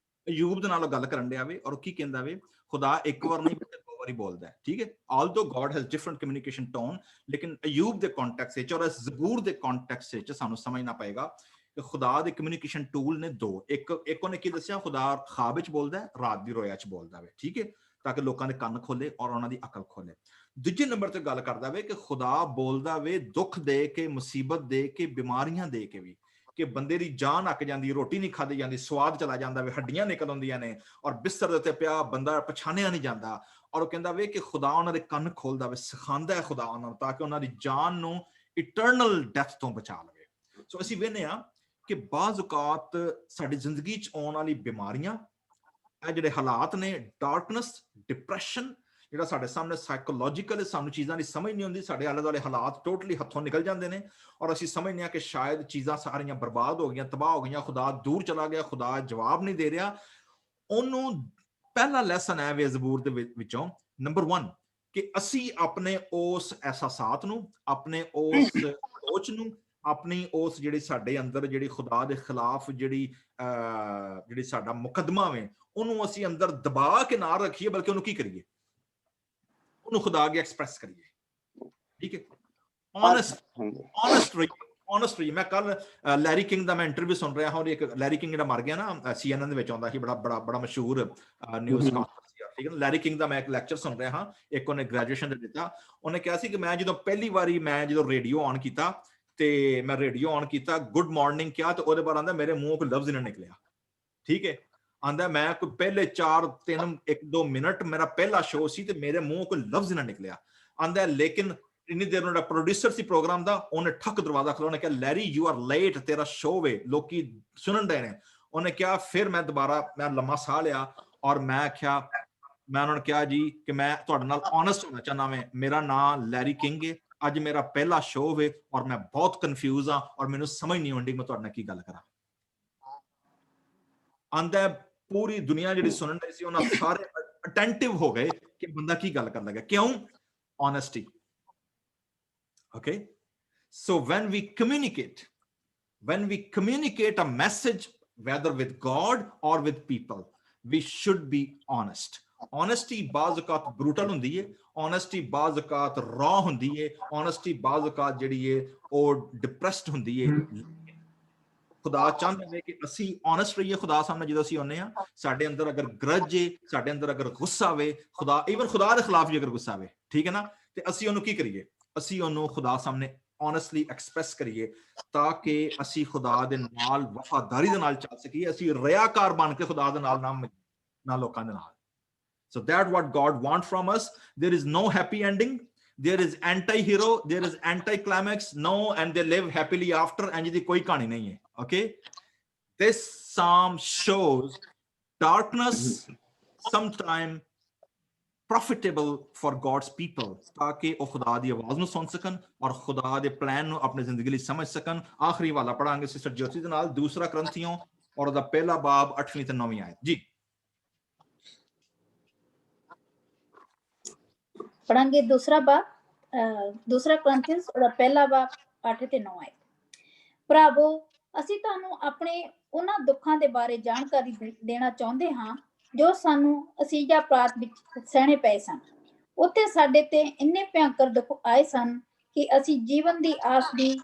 ਅਯੂਬ ਦੇ ਨਾਲ ਗੱਲ ਕਰਨ ਡਿਆ ਵੇ ਔਰ ਕੀ ਕਹਿੰਦਾ ਵੇ, ਖੁਦਾ ਇੱਕ ਵਾਰ ਨਹੀਂ 2 ਵਾਰੀ ਬੋਲਦਾ ਹੈ। ਠੀਕ ਹੈ, although God has different communication tone, ਲੇਕਿਨ ਅਯੂਬ ਦੇ ਕੰਟੈਕਸਟ ਵਿੱਚ ਔਰ ਜ਼ਬੂਰ ਦੇ ਕੰਟੈਕਸਟ ਵਿੱਚ ਸਾਨੂੰ ਸਮਝਣਾ ਪਏਗਾ ਕਿ ਖੁਦਾ ਦੇ ਕਮਿਊਨੀਕੇਸ਼ਨ ਟੂਲ ਨੇ 2। ਇੱਕ ਉਹਨੇ ਕੀ ਦੱਸਿਆ, ਖੁਦਾ ਖਾਬ ਵਿੱਚ ਬੋਲਦਾ ਹੈ, ਰਾਤ ਦੀ ਰੋਇਆ ਚ ਬੋਲਦਾ ਵੇ। ਠੀਕ ਹੈ, ਤਾਂ ਕਿ ਲੋਕਾਂ ਦੇ ਕੰਨ ਖੋਲੇ ਔਰ ਉਹਨਾਂ ਦੀ ਅਕਲ ਖੋਲੇ। ਦੂਜੇ ਨੰਬਰ ਤੇ ਗੱਲ ਕਰਦਾ ਵੇ ਕਿ ਖੁਦਾ ਬੋਲਦਾ ਵੇ ਦੁੱਖ ਦੇ ਕੇ, ਮੁਸੀਬਤ ਦੇ ਕੇ, ਬਿਮਾਰੀਆਂ ਦੇ ਕੇ ਵੀ, ਕਿ ਬੰਦੇ ਦੀ ਜਾਨ ਅੱਕ ਜਾਂਦੀ, ਰੋਟੀ ਨਹੀਂ ਖਾਦੀ ਜਾਂਦੀ, ਸਵਾਦ ਚਲਾ ਜਾਂਦਾ ਵੇ, ਹੱਡੀਆਂ ਨਿਕਲ ਆਉਂਦੀਆਂ ਨੇ ਔਰ ਬਿਸਤਰ ਦੇ ਉੱਤੇ ਪਿਆ ਬੰਦਾ ਪਛਾਣਿਆ ਨਹੀਂ ਜਾਂਦਾ। ਔਰ ਉਹ ਕਹਿੰਦਾ ਵੇ ਕਿ ਖੁਦਾ ਉਹਨਾਂ ਦੇ ਕੰਨ ਖੋਲਦਾ ਵੇ, ਸਿਖਾਉਂਦਾ ਹੈ ਖੁਦਾ ਉਹਨਾਂ ਨੂੰ, ਤਾਂ ਕਿ ਉਹਨਾਂ ਦੀ ਜਾਨ ਨੂੰ ਇਟਰਨਲ ਡੈਥ ਤੋਂ ਬਚਾ ਲਵੇ। ਸੋ ਅਸੀਂ ਵੇਖਦੇ ਹਾਂ ਕਿ ਬਾਜ਼ ਔਕਾਤ ਸਾਡੀ ਜ਼ਿੰਦਗੀ 'ਚ ਆਉਣ ਵਾਲੀ ਬਿਮਾਰੀਆਂ, ਇਹ ਜਿਹੜੇ ਹਾਲਾਤ ਨੇ, ਡਾਰਕਨੈਸ, ਡਿਪਰੈਸ਼ਨ, ਜਿਹੜਾ ਸਾਡੇ ਸਾਹਮਣੇ ਸਾਈਕੋਲੋਜੀਕਲ ਸਾਨੂੰ ਚੀਜ਼ਾਂ ਦੀ ਸਮਝ ਨਹੀਂ ਆਉਂਦੀ, ਸਾਡੇ ਆਲੇ ਦੁਆਲੇ ਹਾਲਾਤ ਟੋਟਲੀ ਹੱਥੋਂ ਨਿਕਲ ਜਾਂਦੇ ਨੇ ਔਰ ਅਸੀਂ ਸਮਝਦੇ ਹਾਂ ਕਿ ਸ਼ਾਇਦ ਚੀਜ਼ਾਂ ਸਾਰੀਆਂ ਬਰਬਾਦ ਹੋ ਗਈਆਂ, ਤਬਾਹ ਹੋ ਗਈਆਂ, ਖੁਦਾ ਦੂਰ ਚਲਾ ਗਿਆ, ਖੁਦਾ ਜਵਾਬ ਨਹੀਂ ਦੇ ਰਿਹਾ। ਉਹਨੂੰ ਪਹਿਲਾ ਲੈਸਨ ਹੈ ਵੇ ਜ਼ਬੂਰ ਦੇ ਵਿੱਚੋਂ, ਨੰਬਰ 1, ਕਿ ਅਸੀਂ ਆਪਣੇ ਉਸ ਅਹਿਸਾਸਾਤ ਨੂੰ, ਆਪਣੇ ਉਸ ਸੋਚ ਨੂੰ, ਆਪਣੀ ਉਸ ਜਿਹੜੀ ਸਾਡੇ ਅੰਦਰ ਜਿਹੜੀ ਖੁਦਾ ਦੇ ਖਿਲਾਫ ਜਿਹੜੀ ਸਾਡਾ ਮੁਕੱਦਮਾ ਵੇ, ਉਹਨੂੰ ਅਸੀਂ ਅੰਦਰ ਦਬਾ ਕੇ ਨਾ ਰੱਖੀਏ, ਬਲਕਿ ਉਹਨੂੰ ਕੀ ਕਰੀਏ, ਉਹਨੂੰ ਖੁਦਾ ਅੱਗੇ ਐਕਸਪ੍ਰੈਸ ਕਰੀਏ। ਠੀਕ ਹੈ, honest ਰਹੀ। ਮੈਂ ਕੱਲ ਲੈਰੀ ਕਿੰਗ ਦਾ ਮੈਂ ਇੰਟਰਵਿਊ ਸੁਣ ਰਿਹਾ ਹਾਂ। ਇੱਕ ਲੈਰੀ ਕਿੰਗ ਜਿਹੜਾ ਮਰ ਗਿਆ ਨਾ, CNN ਦੇ ਵਿੱਚ ਆਉਂਦਾ ਸੀ, ਬੜਾ ਮਸ਼ਹੂਰ ਨਿਊਜ਼ ਕਾਸਟਰ ਸੀ। ਠੀਕ ਹੈ, ਲੈਰੀ ਕਿੰਗ ਦਾ ਮੈਂ ਇੱਕ ਲੈਕਚਰ ਸੁਣ ਰਿਹਾ ਹਾਂ। ਇੱਕ ਉਹਨੇ ਗ੍ਰੈਜੂਏਸ਼ਨ ਦੇ ਦਿੱਤਾ। ਉਹਨੇ ਕਿਹਾ ਸੀ ਕਿ ਮੈਂ ਜਦੋਂ ਪਹਿਲੀ ਵਾਰੀ ਜਦੋਂ ਰੇਡੀਓ ਔਨ ਕੀਤਾ ਤੇ ਮੈਂ ਰੇਡੀਓ ਔਨ ਕੀਤਾ, ਗੁੱਡ ਮਾਰਨਿੰਗ ਕਿਹਾ, ਤੇ ਉਹਦੇ ਬਾਅਦ ਆਂਦਾ ਮੇਰੇ ਮੂੰਹੋਂ ਕੋਈ ਲਫ਼ਜ਼ ਹੀ ਨਾ ਨਿਕਲਿਆ। ਠੀਕ ਹੈ, ਆਂਦਾ ਮੈਂ ਕੋਈ ਪਹਿਲੇ 1-2 ਮਿੰਟ ਮੇਰਾ ਪਹਿਲਾ ਸ਼ੋਅ ਸੀ ਤੇ ਮੇਰੇ ਮੂੰਹੋਂ ਕੋਈ ਲਫ਼ਜ਼ ਨਾ ਨਿਕਲਿਆ। ਆਂਦਾ ਲੇਕਿਨ ਇੰਨੀ ਦੇਰ ਨੂੰ ਪ੍ਰੋਡਿਊਸਰ ਸੀ ਪ੍ਰੋਗਰਾਮ ਦਾ, ਉਹਨੇ ਠੱਕ ਦਰਵਾਜ਼ਾ ਖੋਲ੍ਹਿਆ, ਉਹਨੇ ਕਿਹਾ ਲੈਰੀ ਯੂ ਆਰ ਲੇਟ, ਤੇਰਾ ਸ਼ੋਅ ਵੇ, ਲੋਕੀ ਸੁਣਨ ਦੇ ਨੇ। ਉਹਨੇ ਕਿਹਾ, ਫਿਰ ਮੈਂ ਦੁਬਾਰਾ ਲੰਮਾ ਸਾਹ ਲਿਆ ਔਰ ਮੈਂ ਉਹਨਾਂ ਨੂੰ ਕਿਹਾ ਜੀ ਕਿ ਮੈਂ ਤੁਹਾਡੇ ਨਾਲ ਓਨੈਸਟ ਹੋਣਾ ਚਾਹੁੰਦਾ ਮੈਂ, ਮੇਰਾ ਨਾਮ ਲੈਰੀ ਕਿੰਗ ਹੈ, ਅੱਜ ਮੇਰਾ ਪਹਿਲਾ ਸ਼ੋਅ ਵੇ ਔਰ ਮੈਂ ਬਹੁਤ ਕਨਫਿਊਜ਼ ਹਾਂ ਔਰ ਮੈਨੂੰ ਸਮਝ ਨਹੀਂ ਆਉਂਦੀ ਮੈਂ ਤੁਹਾਡੇ ਨਾਲ ਕੀ ਗੱਲ ਕਰਾਂ। ਆਂਦਾ ਪੂਰੀ ਦੁਨੀਆ ਜਿਹੜੀ ਸੁਣਨ ਰਹੀ ਸੀ ਉਹਨਾਂ ਸਾਰੇ ਅਟੈਂਟਿਵ ਹੋ ਗਏ ਕਿ ਬੰਦਾ ਕੀ ਗੱਲ ਕਰਨ ਲੱਗਾ। ਕਿਉਂ? honesty. Okay, so when we communicate a message, whether with God or with people, we should be honest. Honesty ਬਾਜ਼ ਔਕਾਤ ਬਰੂਟਲ ਹੁੰਦੀ ਹੈ, honesty ਬਾਜ਼ ਔਕਾਤ raw ਹੁੰਦੀ ਹੈ, honesty ਬਾਜ਼ ਔਕਾਤ ਜਿਹੜੀ ਹੈ ਉਹ ਡਿਪਰੈਸਡ ਹੁੰਦੀ ਹੈ। ਖੁਦਾ ਚਾਹੁੰਦਾ ਹੈ ਕਿ ਅਸੀਂ honest ਰਹੀਏ ਖੁਦਾ ਸਾਹਮਣੇ ਜਦੋਂ ਅਸੀਂ ਆਉਂਦੇ ਹਾਂ। ਸਾਡੇ ਅੰਦਰ ਅਗਰ ਗਰਜ ਹੈ, ਸਾਡੇ ਅੰਦਰ ਅਗਰ ਗੁੱਸਾ ਆਵੇ, ਖੁਦਾ ਈਵਨ ਖੁਦਾ ਦੇ ਖਿਲਾਫ ਵੀ ਅਗਰ ਗੁੱਸਾ ਆਵੇ, ਠੀਕ ਹੈ ਨਾ, ਤੇ ਅਸੀਂ ਉਹਨੂੰ ਕੀ ਕਰੀਏ? ਅਸੀਂ ਉਹਨੂੰ ਖੁਦਾ ਸਾਹਮਣੇ honestly express ਕਰੀਏ ਤਾਂ ਕਿ ਅਸੀਂ ਖੁਦਾ ਦੇ ਨਾਲ ਵਫਾਦਾਰੀ ਦੇ ਨਾਲ ਚੱਲ ਸਕੀਏ, ਅਸੀਂ ਰਿਆਕਾਰ ਬਣ ਕੇ ਖੁਦਾ ਦੇ ਨਾਲ ਲੋਕਾਂ ਦੇ ਨਾਲ। So that's what God wants from us. There is no happy ending. There is anti-hero. There is anti-climax. No, and they live happily after. And ਜਿਹਦੀ ਕੋਈ ਕਹਾਣੀ ਨਹੀਂ ਹੈ. Okay? This psalm shows darkness sometime profitable for God's people, ताकि वो खुदा दी आवाज ਨੂੰ ਸੁਣ ਸਕਣ ਔਰ ਖੁਦਾ ਦੇ ਪਲਾਨ ਨੂੰ ਆਪਣੀ ਜ਼ਿੰਦਗੀ ਲਈ ਸਮਝ ਸਕਣ। ਆਖਰੀ ਵਾਲਾ ਪੜਾਂਗੇ ਸਿਸਟਰ ਜੋਤੀ ਦੇ ਨਾਲ, ਦੂਸਰਾ ਕਰੰਥੀਓਂ ਔਰ ਉਹਦਾ ਪਹਿਲਾ ਬਾਬ 8ਵੀਂ ਤੇ 9ਵੀਂ ਆਇਤ ਜੀ। ਪੜਾਂਗੇ ਦੂਸਰਾ ਕਰੰਥੀਅੰਸ ਉਹਦਾ ਪਹਿਲਾ ਬਾਬ 8 ਤੇ 9 ਆਇਤ। ਭਰਾਵੋ, ਅਸੀਂ ਤੁਹਾਨੂੰ ਆਪਣੇ ਉਹਨਾਂ ਦੁੱਖਾਂ ਦੇ ਬਾਰੇ ਜਾਣਕਾਰੀ ਦੇਣਾ ਚਾਹੁੰਦੇ ਹਾਂ ਜੋ ਸਾਨੂੰ ਅਸੀਜਾ ਪ੍ਰਾਂਤ ਵਿੱਚ ਸਹਿਣੇ ਪਏ ਸਨ। ਉੱਥੇ ਸਾਡੇ ਤੇ ਇੰਨੇ ਭਿਆਨਕ ਦੁੱਖ ਆਏ ਸਨ ਕਿ ਅਸੀਂ ਜੀਵਨ ਦੀ ਆਸ ਵੀ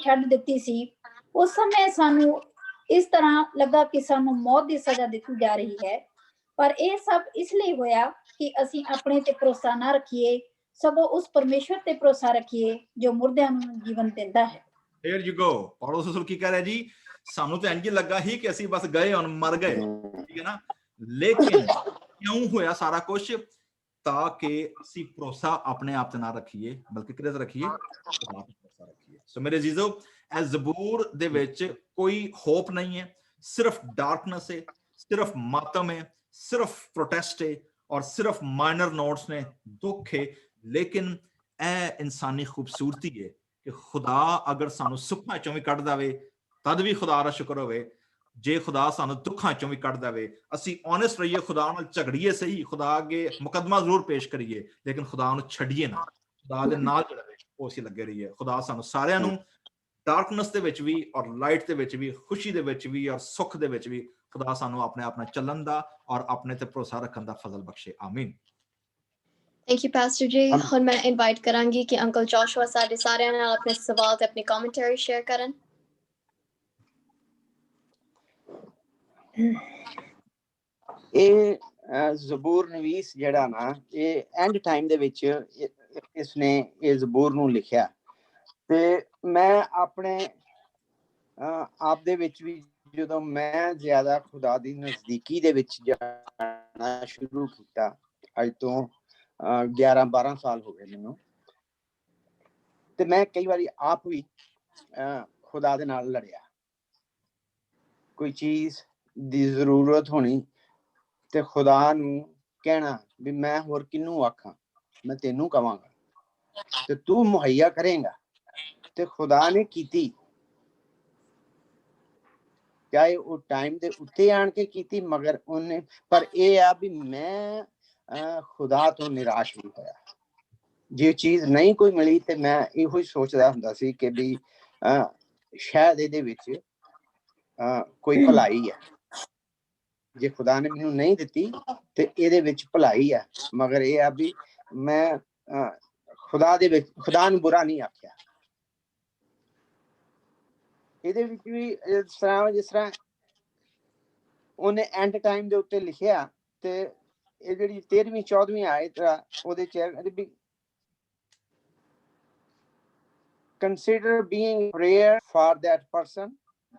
ਛੱਡ ਦਿੱਤੀ ਸੀ। ਉਸ ਸਮੇਂ ਸਾਨੂੰ ਇਸ ਤਰ੍ਹਾਂ ਲੱਗਾ ਕਿ ਸਾਨੂੰ ਮੌਤ ਦੀ ਸਜ਼ਾ ਦਿੱਤੀ ਜਾ ਰਹੀ ਹੈ, ਪਰ ਇਹ ਸਭ ਇਸ ਲਈ ਹੋਇਆ ਕਿ ਅਸੀਂ ਆਪਣੇ ਤੇ ਭਰੋਸਾ ਨਾ ਰੱਖੀਏ, ਸਗੋਂ ਉਸ ਪਰਮੇਸ਼ਵਰ ਤੇ ਭਰੋਸਾ ਰੱਖੀਏ ਜੋ ਮੁਰਦਿਆਂ ਨੂੰ ਜੀਵਨ ਦਿੰਦਾ ਹੈ। Here you go। ਪੌਲਸ ਰਸੂਲ ਕੀ ਕਹਿ ਰਿਹਾ ਜੀ? ਸਾਨੂੰ ਤਾਂ ਇੰਜ ਲੱਗਾ ਸੀ ਕਿ ਅਸੀਂ ਬਸ ਗਏ ਹੁਣ ਮਰ ਗਏ, ਠੀਕ ਹੈ ਨਾ, ਲੇਕਿਨ ਕਿਉਂ ਹੋਇਆ ਸਾਰਾ ਕੁਝ? ਤਾਂ ਕਿ ਅਸੀਂ ਭਰੋਸਾ ਆਪਣੇ ਆਪ ਤੇ ਨਾ ਰੱਖੀਏ, ਬਲਕਿ ਕਿਹਦੇ ਤੇ ਰੱਖੀਏ? ਖੁਦਾ ਤੇ ਭਰੋਸਾ ਰੱਖੀਏ। ਸੋ ਮੇਰੇ ਅਜ਼ੀਜ਼ੋ, ਇਹ ਜ਼ਬੂਰ ਦੇ ਵਿੱਚ ਕੋਈ ਹੋਪ ਨਹੀਂ ਹੈ, ਸਿਰਫ ਡਾਰਕਨੈਸ ਹੈ, ਸਿਰਫ ਮਾਤਮ ਹੈ, ਸਿਰਫ ਪ੍ਰੋਟੈਸਟ ਹੈ ਔਰ ਸਿਰਫ ਮਾਈਨਰ ਨੋਟਸ ਨੇ, ਦੁੱਖ ਹੈ। ਲੇਕਿਨ ਇਹ ਇਨਸਾਨੀ ਖੂਬਸੂਰਤੀ ਹੈ ਕਿ ਖੁਦਾ ਅਗਰ ਸਾਨੂੰ ਸੁੱਖਾਂ ਚੋਂ ਵੀ ਕੱਢ ਦੇਵੇ ਤਦ ਵੀ ਖੁਦਾ ਦਾ ਸ਼ੁਕਰ ਹੋਵੇ। ਜੇ ਖੁਦਾ ਸਾਨੂੰ ਦੁੱਖਾਂ ਚੋਂ ਵੀ ਕੱਢ ਦੇਵੇ, ਅਸੀਂ ਓਨੈਸਟ ਰਹੀਏ, ਖੁਦਾ ਨਾਲ ਝਗੜੀਏ ਸਹੀ, ਖੁਦਾ ਅੱਗੇ ਮੁਕੱਦਮਾ ਜ਼ਰੂਰ ਪੇਸ਼ ਕਰੀਏ, ਲੇਕਿਨ ਖੁਦਾ ਨੂੰ ਛੱਡੀਏ ਨਾ, ਖੁਦਾ ਦੇ ਨਾਲ ਜਿਹੜਾ ਉਹ ਅਸੀਂ ਲੱਗੇ ਰਹੀਏ। ਖੁਦਾ ਸਾਨੂੰ ਸਾਰਿਆਂ ਨੂੰ ਡਾਰਕਨੈਸ ਦੇ ਵਿੱਚ ਵੀ ਔਰ ਲਾਈਟ ਦੇ ਵਿੱਚ ਵੀ, ਖੁਸ਼ੀ ਦੇ ਵਿੱਚ ਵੀ ਔਰ ਸੁੱਖ ਦੇ ਵਿੱਚ ਵੀ, ਖੁਦਾ ਸਾਨੂੰ ਆਪਣੇ ਆਪ ਨਾਲ ਚੱਲਣ ਦਾ ਔਰ ਆਪਣੇ ਤੇ ਭਰੋਸਾ ਰੱਖਣ ਦਾ ਫਜ਼ਲ ਬਖਸ਼ੇ। ਆਮੀਨ। Thank you, Pastor G. ਹੁਣ ਮੈਂ ਇਨਵਾਈਟ ਕਰਾਂਗੀ ਕਿ ਅੰਕਲ ਜੋਸ਼ੂਆ ਸਾਡੇ ਸਾਰਿਆਂ ਨਾਲ ਆਪਣੇ ਸਵਾਲ ਤੇ ਆਪਣੀ ਕਮੈਂਟਰੀ ਸ਼ੇਅਰ ਕਰਨ। ਇਹ ਜ਼ਬੂਰ ਨਵੀਸ ਜਿਹੜਾ ਨਾ, ਇਹ ਐਂਡ ਟਾਈਮ ਦੇ ਵਿੱਚ ਇਸਨੇ ਇਹ ਜ਼ਬੂਰ ਨੂੰ ਲਿਖਿਆ, ਤੇ ਮੈਂ ਆਪਣੇ ਆਪ ਦੇ ਵਿੱਚ ਵੀ ਜਦੋਂ ਮੈਂ ਜ਼ਿਆਦਾ ਖੁਦਾ ਦੀ ਨਜ਼ਦੀਕੀ ਦੇ ਵਿੱਚ ਜਾਣਾ ਸ਼ੁਰੂ ਕੀਤਾ, ਅੱਜ ਤੋਂ 11-12 ਸਾਲ ਹੋ ਗਏ ਮੈਨੂੰ, ਤੇ ਮੈਂ ਕਈ ਵਾਰੀ ਆਪ ਵੀ ਖੁਦਾ ਦੇ ਨਾਲ ਲੜਿਆ। ਕੋਈ ਚੀਜ਼ ਦੀ ਜ਼ਰੂਰਤ ਹੋਣੀ ਤੇ ਖੁਦਾ ਨੂੰ ਕਹਿਣਾ ਵੀ ਮੈਂ ਹੋਰ ਕਿਹਨੂੰ ਆਖਾਂ, ਮੈਂ ਤੈਨੂੰ ਕਵਾਂਗਾ ਤੇ ਤੂੰ ਮੁਹੱਈਆ ਕਰੇਂਗਾ। ਤੇ ਖੁਦਾ ਨੇ ਕੀਤੀ, ਚਾਹੇ ਉਹ ਟਾਈਮ ਦੇ ਉੱਤੇ ਆਣ ਕੇ ਕੀਤੀ, ਮਗਰ ਉਹਨੇ, ਪਰ ਇਹ ਆ ਵੀ ਮੈਂ ਖੁਦਾ ਤੋਂ ਨਿਰਾਸ਼ ਨਹੀਂ ਹੋਇਆ। ਜੇ ਚੀਜ਼ ਨਹੀਂ ਕੋਈ ਮਿਲੀ ਤੇ ਮੈਂ ਇਹੋ ਹੀ ਸੋਚਦਾ ਹੁੰਦਾ ਸੀ ਕਿ ਵੀ ਸ਼ਾਇਦ ਇਹਦੇ ਵਿੱਚ ਕੋਈ ਭਲਾਈ ਹੈ। ਜੇ ਖੁਦਾ ਨੇ ਮੈਨੂੰ ਨਹੀਂ ਦਿੱਤੀ ਤੇ ਇਹਦੇ ਵਿੱਚ ਭਲਾਈ ਹੈ, ਮਗਰ ਇਹ ਆ ਵੀ ਮੈਂ ਖੁਦਾ ਦੇ ਵਿੱਚ ਖੁਦਾ ਨੂੰ ਬੁਰਾ ਨਹੀਂ ਆਖਿਆ। ਇਹਦੇ ਵਿੱਚ ਵੀ ਜਿਸ ਤਰ੍ਹਾਂ ਉਹਨੇ ਐਂਡ ਟਾਈਮ ਦੇ ਉੱਤੇ ਲਿਖਿਆ, ਤੇ ਇਹ ਜਿਹੜੀ 13ਵੀਂ-14ਵੀਂ ਆਇਤ ਉਹਦੇ ਚ consider being prayer for that person.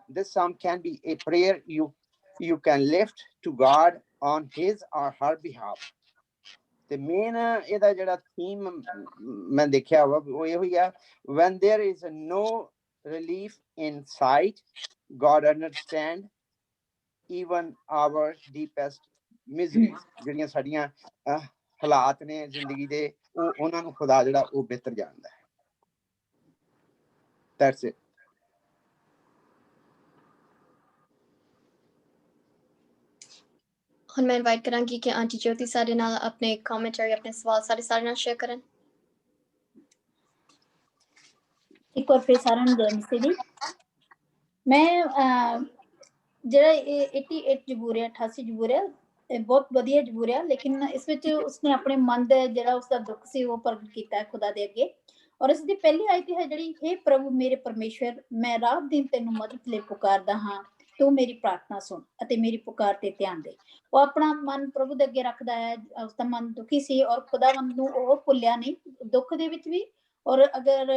This psalm can be a prayer you can lift to God on his or her behalf. The main ਇਹਦਾ ਜਿਹੜਾ ਥੀਮ ਮੈਂ ਦੇਖਿਆ ਵਾ ਉਹ ਇਹੋ ਹੀ ਆ, when there is no relief in sight, God understand even our deepest miseries. ਜਿਹੜੀਆਂ ਸਾਡੀਆਂ ਹਾਲਾਤ ਨੇ ਜ਼ਿੰਦਗੀ ਦੇ, ਉਹ ਉਹਨਾਂ ਨੂੰ ਖੁਦਾ ਜਿਹੜਾ ਉਹ ਬਿਹਤਰ ਜਾਣਦਾ ਹੈ। That's it. ਹੁਣ ਮੈਂ ਇਨਵਾਈਟ ਕਰਾਂਗੀ ਕਿ ਆਂਟੀ ਜੋਤੀ ਸਾਡੇ ਨਾਲ ਆਪਣੇ ਕਮੈਂਟਰੀ ਆਪਣੇ ਸਵਾਲ ਸਾਡੇ ਨਾਲ ਸ਼ੇਅਰ ਕਰਨ। ਇੱਕ ਵਾਰ ਫਿਰ ਸਾਰਿਆਂ ਨੂੰ ਜੈ ਮਸੀਹ ਦੀ। ਮੈਂ ਜਿਹੜਾ ਇਹ 88 ਜ਼ਬੂਰ ਹੈ 88 ਜ਼ਬੂਰ ਹੈ ਇਹ ਬਹੁਤ ਵਧੀਆ ਜ਼ਬੂਰ ਹੈ, ਲੇਕਿਨ ਇਸ ਵਿੱਚ ਉਸਨੇ ਆਪਣੇ ਮਨ ਦਾ ਜਿਹੜਾ ਉਸਦਾ ਦੁੱਖ ਸੀ ਉਹ ਪ੍ਰਗਟ ਕੀਤਾ ਹੈ ਖੁਦਾ ਦੇ ਅੱਗੇ। ਔਰ ਇਸ ਦੀ ਪਹਿਲੀ ਆਇਤ ਹੈ ਜਿਹੜੀ, हे ਪ੍ਰਭੂ ਮੇਰੇ ਪਰਮੇਸ਼ਵਰ, ਮੈਂ ਰਾਤ ਦਿਨ ਤੈਨੂੰ ਮਦਦ ਲਈ ਪੁਕਾਰਦਾ ਹਾਂ, ਤੂੰ ਮੇਰੀ ਪ੍ਰਾਰਥਨਾ ਸੁਣ ਅਤੇ ਮੇਰੀ ਪੁਕਾਰ ਤੇ ਧਿਆਨ ਦੇ। ਉਹ ਆਪਣਾ ਮਨ ਪ੍ਰਭੂ ਦੇ ਅੱਗੇ ਰੱਖਦਾ ਹੈ। ਉਸਦਾ ਮਨ ਦੁਖੀ ਸੀ ਔਰ ਖੁਦਾਵੰਦ ਨੂੰ ਉਹ ਭੁੱਲਿਆ ਨਹੀਂ ਦੁੱਖ ਦੇ ਵਿੱਚ ਵੀ। ਔਰ ਅਗਰ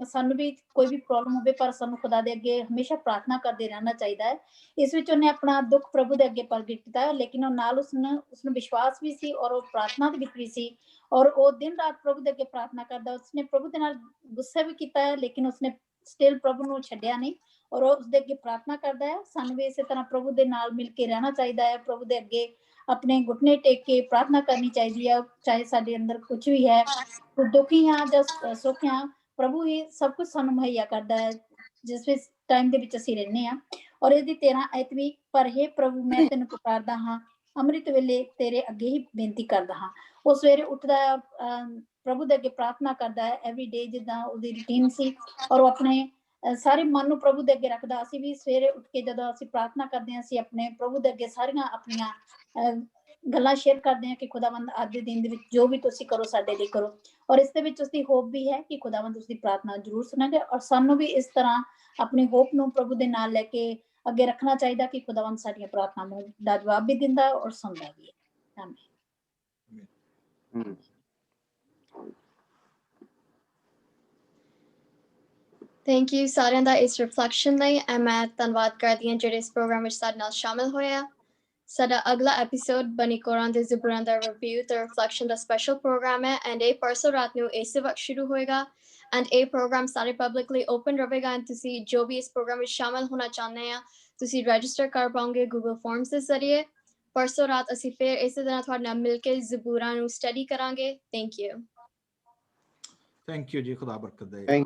ਸਾਨੂੰ ਵੀ ਕੋਈ ਵੀ ਪ੍ਰੋਬਲਮ ਹੋਵੇ ਪਰ ਸਾਨੂੰ ਖੁਦਾ ਦੇ ਅੱਗੇ ਹਮੇਸ਼ਾ ਪ੍ਰਾਰਥਨਾ ਕਰਦੇ ਰਹਿਣਾ ਚਾਹੀਦਾ ਹੈ। ਇਸ ਵਿੱਚ ਉਹਨੇ ਆਪਣਾ ਦੁੱਖ ਪ੍ਰਭੂ ਦੇ ਅੱਗੇ ਪ੍ਰਗਟ ਕੀਤਾ, ਲੇਕਿਨ ਉਹ ਨਾਲ ਉਸਨੂੰ ਵਿਸ਼ਵਾਸ ਵੀ ਸੀ ਔਰ ਉਹ ਪ੍ਰਾਰਥਨਾ ਦੇ ਵਿੱਚ ਵੀ ਸੀ ਔਰ ਉਹ ਦਿਨ ਰਾਤ ਪ੍ਰਭੂ ਦੇ ਅੱਗੇ ਪ੍ਰਾਰਥਨਾ ਕਰਦਾ। ਉਸਨੇ ਪ੍ਰਭੂ ਦੇ ਨਾਲ ਗੁੱਸਾ ਵੀ ਕੀਤਾ ਹੈ, ਲੇਕਿਨ ਉਸਨੇ ਸਟਿਲ ਪ੍ਰਭੂ ਨੂੰ ਛੱਡਿਆ ਨਹੀਂ ਔਰ ਉਹ ਉਸਦੇ ਅੱਗੇ ਪ੍ਰਾਰਥਨਾ ਕਰਦਾ ਹੈ। ਸਾਨੂੰ ਵੀ ਇਸੇ ਤਰ੍ਹਾਂ ਪ੍ਰਭੂ ਦੇ ਨਾਲ ਮਿਲ ਕੇ ਰਹਿਣਾ ਚਾਹੀਦਾ ਹੈ, ਪ੍ਰਭੂ ਦੇ ਅੱਗੇ ਆਪਣੇ ਘੁਟਨੇ ਟੇਕ ਕੇ ਪ੍ਰਾਰਥਨਾ ਕਰਨੀ ਚਾਹੀਦੀ ਹੈ। ਚਾਹੇ ਸਾਡੇ ਅੰਦਰ ਕੁਝ ਵੀ ਹੈ, ਦੁਖੀ ਹਾਂ ਜਾਂ ਸੁਖ ਹਾਂ, ਪ੍ਰਭੂ ਹੀ ਸਭ ਕੁਝ ਸਾਨੂੰ ਮੁਹੱਈਆ ਕਰਦਾ ਹੈ ਜਿਸ ਵਿੱਚ ਟਾਈਮ ਦੇ ਵਿੱਚ ਅਸੀਂ ਰਹਿੰਦੇ ਹਾਂ। ਔਰ ਇਹਦੀ 13 ਆਇਤ ਵੀ, ਪਰ हे ਪ੍ਰਭੂ ਮੈਂ ਤੈਨੂੰ ਪੁਕਾਰਦਾ ਹਾਂ, ਅੰਮ੍ਰਿਤ ਵੇਲੇ ਤੇਰੇ ਅੱਗੇ ਹੀ ਬੇਨਤੀ ਕਰਦਾ ਹਾਂ। ਉਹ ਸਵੇਰੇ ਉੱਠਦਾ ਹੈ, ਪ੍ਰਭੂ ਦੇ ਅੱਗੇ ਪ੍ਰਾਰਥਨਾ ਕਰਦਾ ਹੈ ਐਵਰੀ ਡੇ, ਜਿੱਦਾਂ ਉਹਦੀ ਰੂਟੀਨ ਸੀ ਔਰ ਉਹ ਆਪਣੇ ਸਾਰੇ ਮਨ ਨੂੰ ਪ੍ਰਭੂ ਦੇ ਅੱਗੇ ਰੱਖਦਾ। ਅਸੀਂ ਵੀ ਸਵੇਰੇ ਉੱਠ ਕੇ ਜਦੋਂ ਅਸੀਂ ਪ੍ਰਾਰਥਨਾ ਕਰਦੇ ਹਾਂ, ਅਸੀਂ ਆਪਣੇ ਪ੍ਰਭੂ ਦੇ ਅੱਗੇ ਸਾਰੀਆਂ ਆਪਣੀਆਂ ਗੱਲਾਂ ਸ਼ੇਅਰ ਕਰਦੇ ਹਾਂ ਕਿ ਖੁਦਾਵੰਦ ਅੱਜ ਦੇ ਦਿਨ ਦੇ ਵਿੱਚ ਜੋ ਵੀ ਤੁਸੀਂ ਕਰੋ ਸਾਡੇ ਲਈ ਕਰੋ। ਔਰ ਇਸ ਦੇ ਵਿੱਚ ਉਸਦੀ ਹੋਪ ਵੀ ਹੈ ਕਿ ਖੁਦਾਵੰਦ ਉਸਦੀ ਪ੍ਰਾਰਥਨਾ ਜ਼ਰੂਰ ਸੁਣਾਂਗੇ ਔਰ ਸਾਨੂੰ ਵੀ ਇਸ ਤਰ੍ਹਾਂ ਆਪਣੀ ਹੋਪ ਨੂੰ ਪ੍ਰਭੂ ਦੇ ਨਾਲ ਲੈ ਕੇ ਅੱਗੇ ਰੱਖਣਾ ਚਾਹੀਦਾ ਕਿ ਖੁਦਾਵੰਦ ਸਾਡੀਆਂ ਪ੍ਰਾਰਥਨਾਵਾਂ ਦਾ ਜਵਾਬ ਵੀ ਦਿੰਦਾ ਔਰ ਸੁਣਦਾ ਵੀ ਹੈ। ਆਮੀਨ। ਥੈਂਕ ਯੂ ਸਾਰਿਆਂ ਦਾ ਇਸ ਰਿਫਲੈਕਸ਼ਨ ਲਈ। ਮੈਂ ਧੰਨਵਾਦ ਕਰਦੀ ਹਾਂ ਜਿਹੜੇ ਇਸ ਪ੍ਰੋਗਰਾਮ ਵਿੱਚ ਸਾਡੇ ਨਾਲ ਸ਼ਾਮਿਲ ਹੋਏ ਆ। ਸਾਡਾ ਅਗਲਾ ਐਪੀਸੋਡ ਬਣੀ ਕੋਰਾਂ ਦੇ ਜ਼ਬੂਰਾਂ ਦਾ ਰਿਵਿਊ ਤੇ ਰਿਫਲੈਕਸ਼ਨ ਦਾ ਸਪੈਸ਼ਲ ਪ੍ਰੋਗਰਾਮ ਹੈ ਐਂਡ ਇਹ ਪਰਸੋਂ ਰਾਤ ਨੂੰ ਇਸੇ ਵਕਤ ਸ਼ੁਰੂ ਹੋਏਗਾ ਐਂਡ ਇਹ ਪ੍ਰੋਗਰਾਮ ਸਾਰੇ ਪਬਲਿਕਲੀ ਓਪਨ ਰਹੇਗਾ ਐਂਡ ਤੁਸੀਂ ਜੋ ਵੀ ਇਸ ਪ੍ਰੋਗਰਾਮ ਵਿੱਚ ਸ਼ਾਮਿਲ ਹੋਣਾ ਚਾਹੁੰਦੇ ਆ ਤੁਸੀਂ ਰਜਿਸਟਰ ਕਰ ਪਾਓਗੇ ਗੂਗਲ ਫਾਰਮਸ ਦੇ ਜ਼ਰੀਏ। ਪਰਸੋਂ ਰਾਤ ਅਸੀਂ ਫਿਰ ਇਸੇ ਤਰ੍ਹਾਂ ਤੁਹਾਡੇ ਨਾਲ ਮਿਲ ਕੇ ਜ਼ਬੂਰਾਂ ਨੂੰ ਸਟੱਡੀ ਕਰਾਂਗੇ। Thank you. ਥੈਂਕ ਯੂ ਜੀ, ਖੁਦਾ ਬਰਕਤ ਦੇ।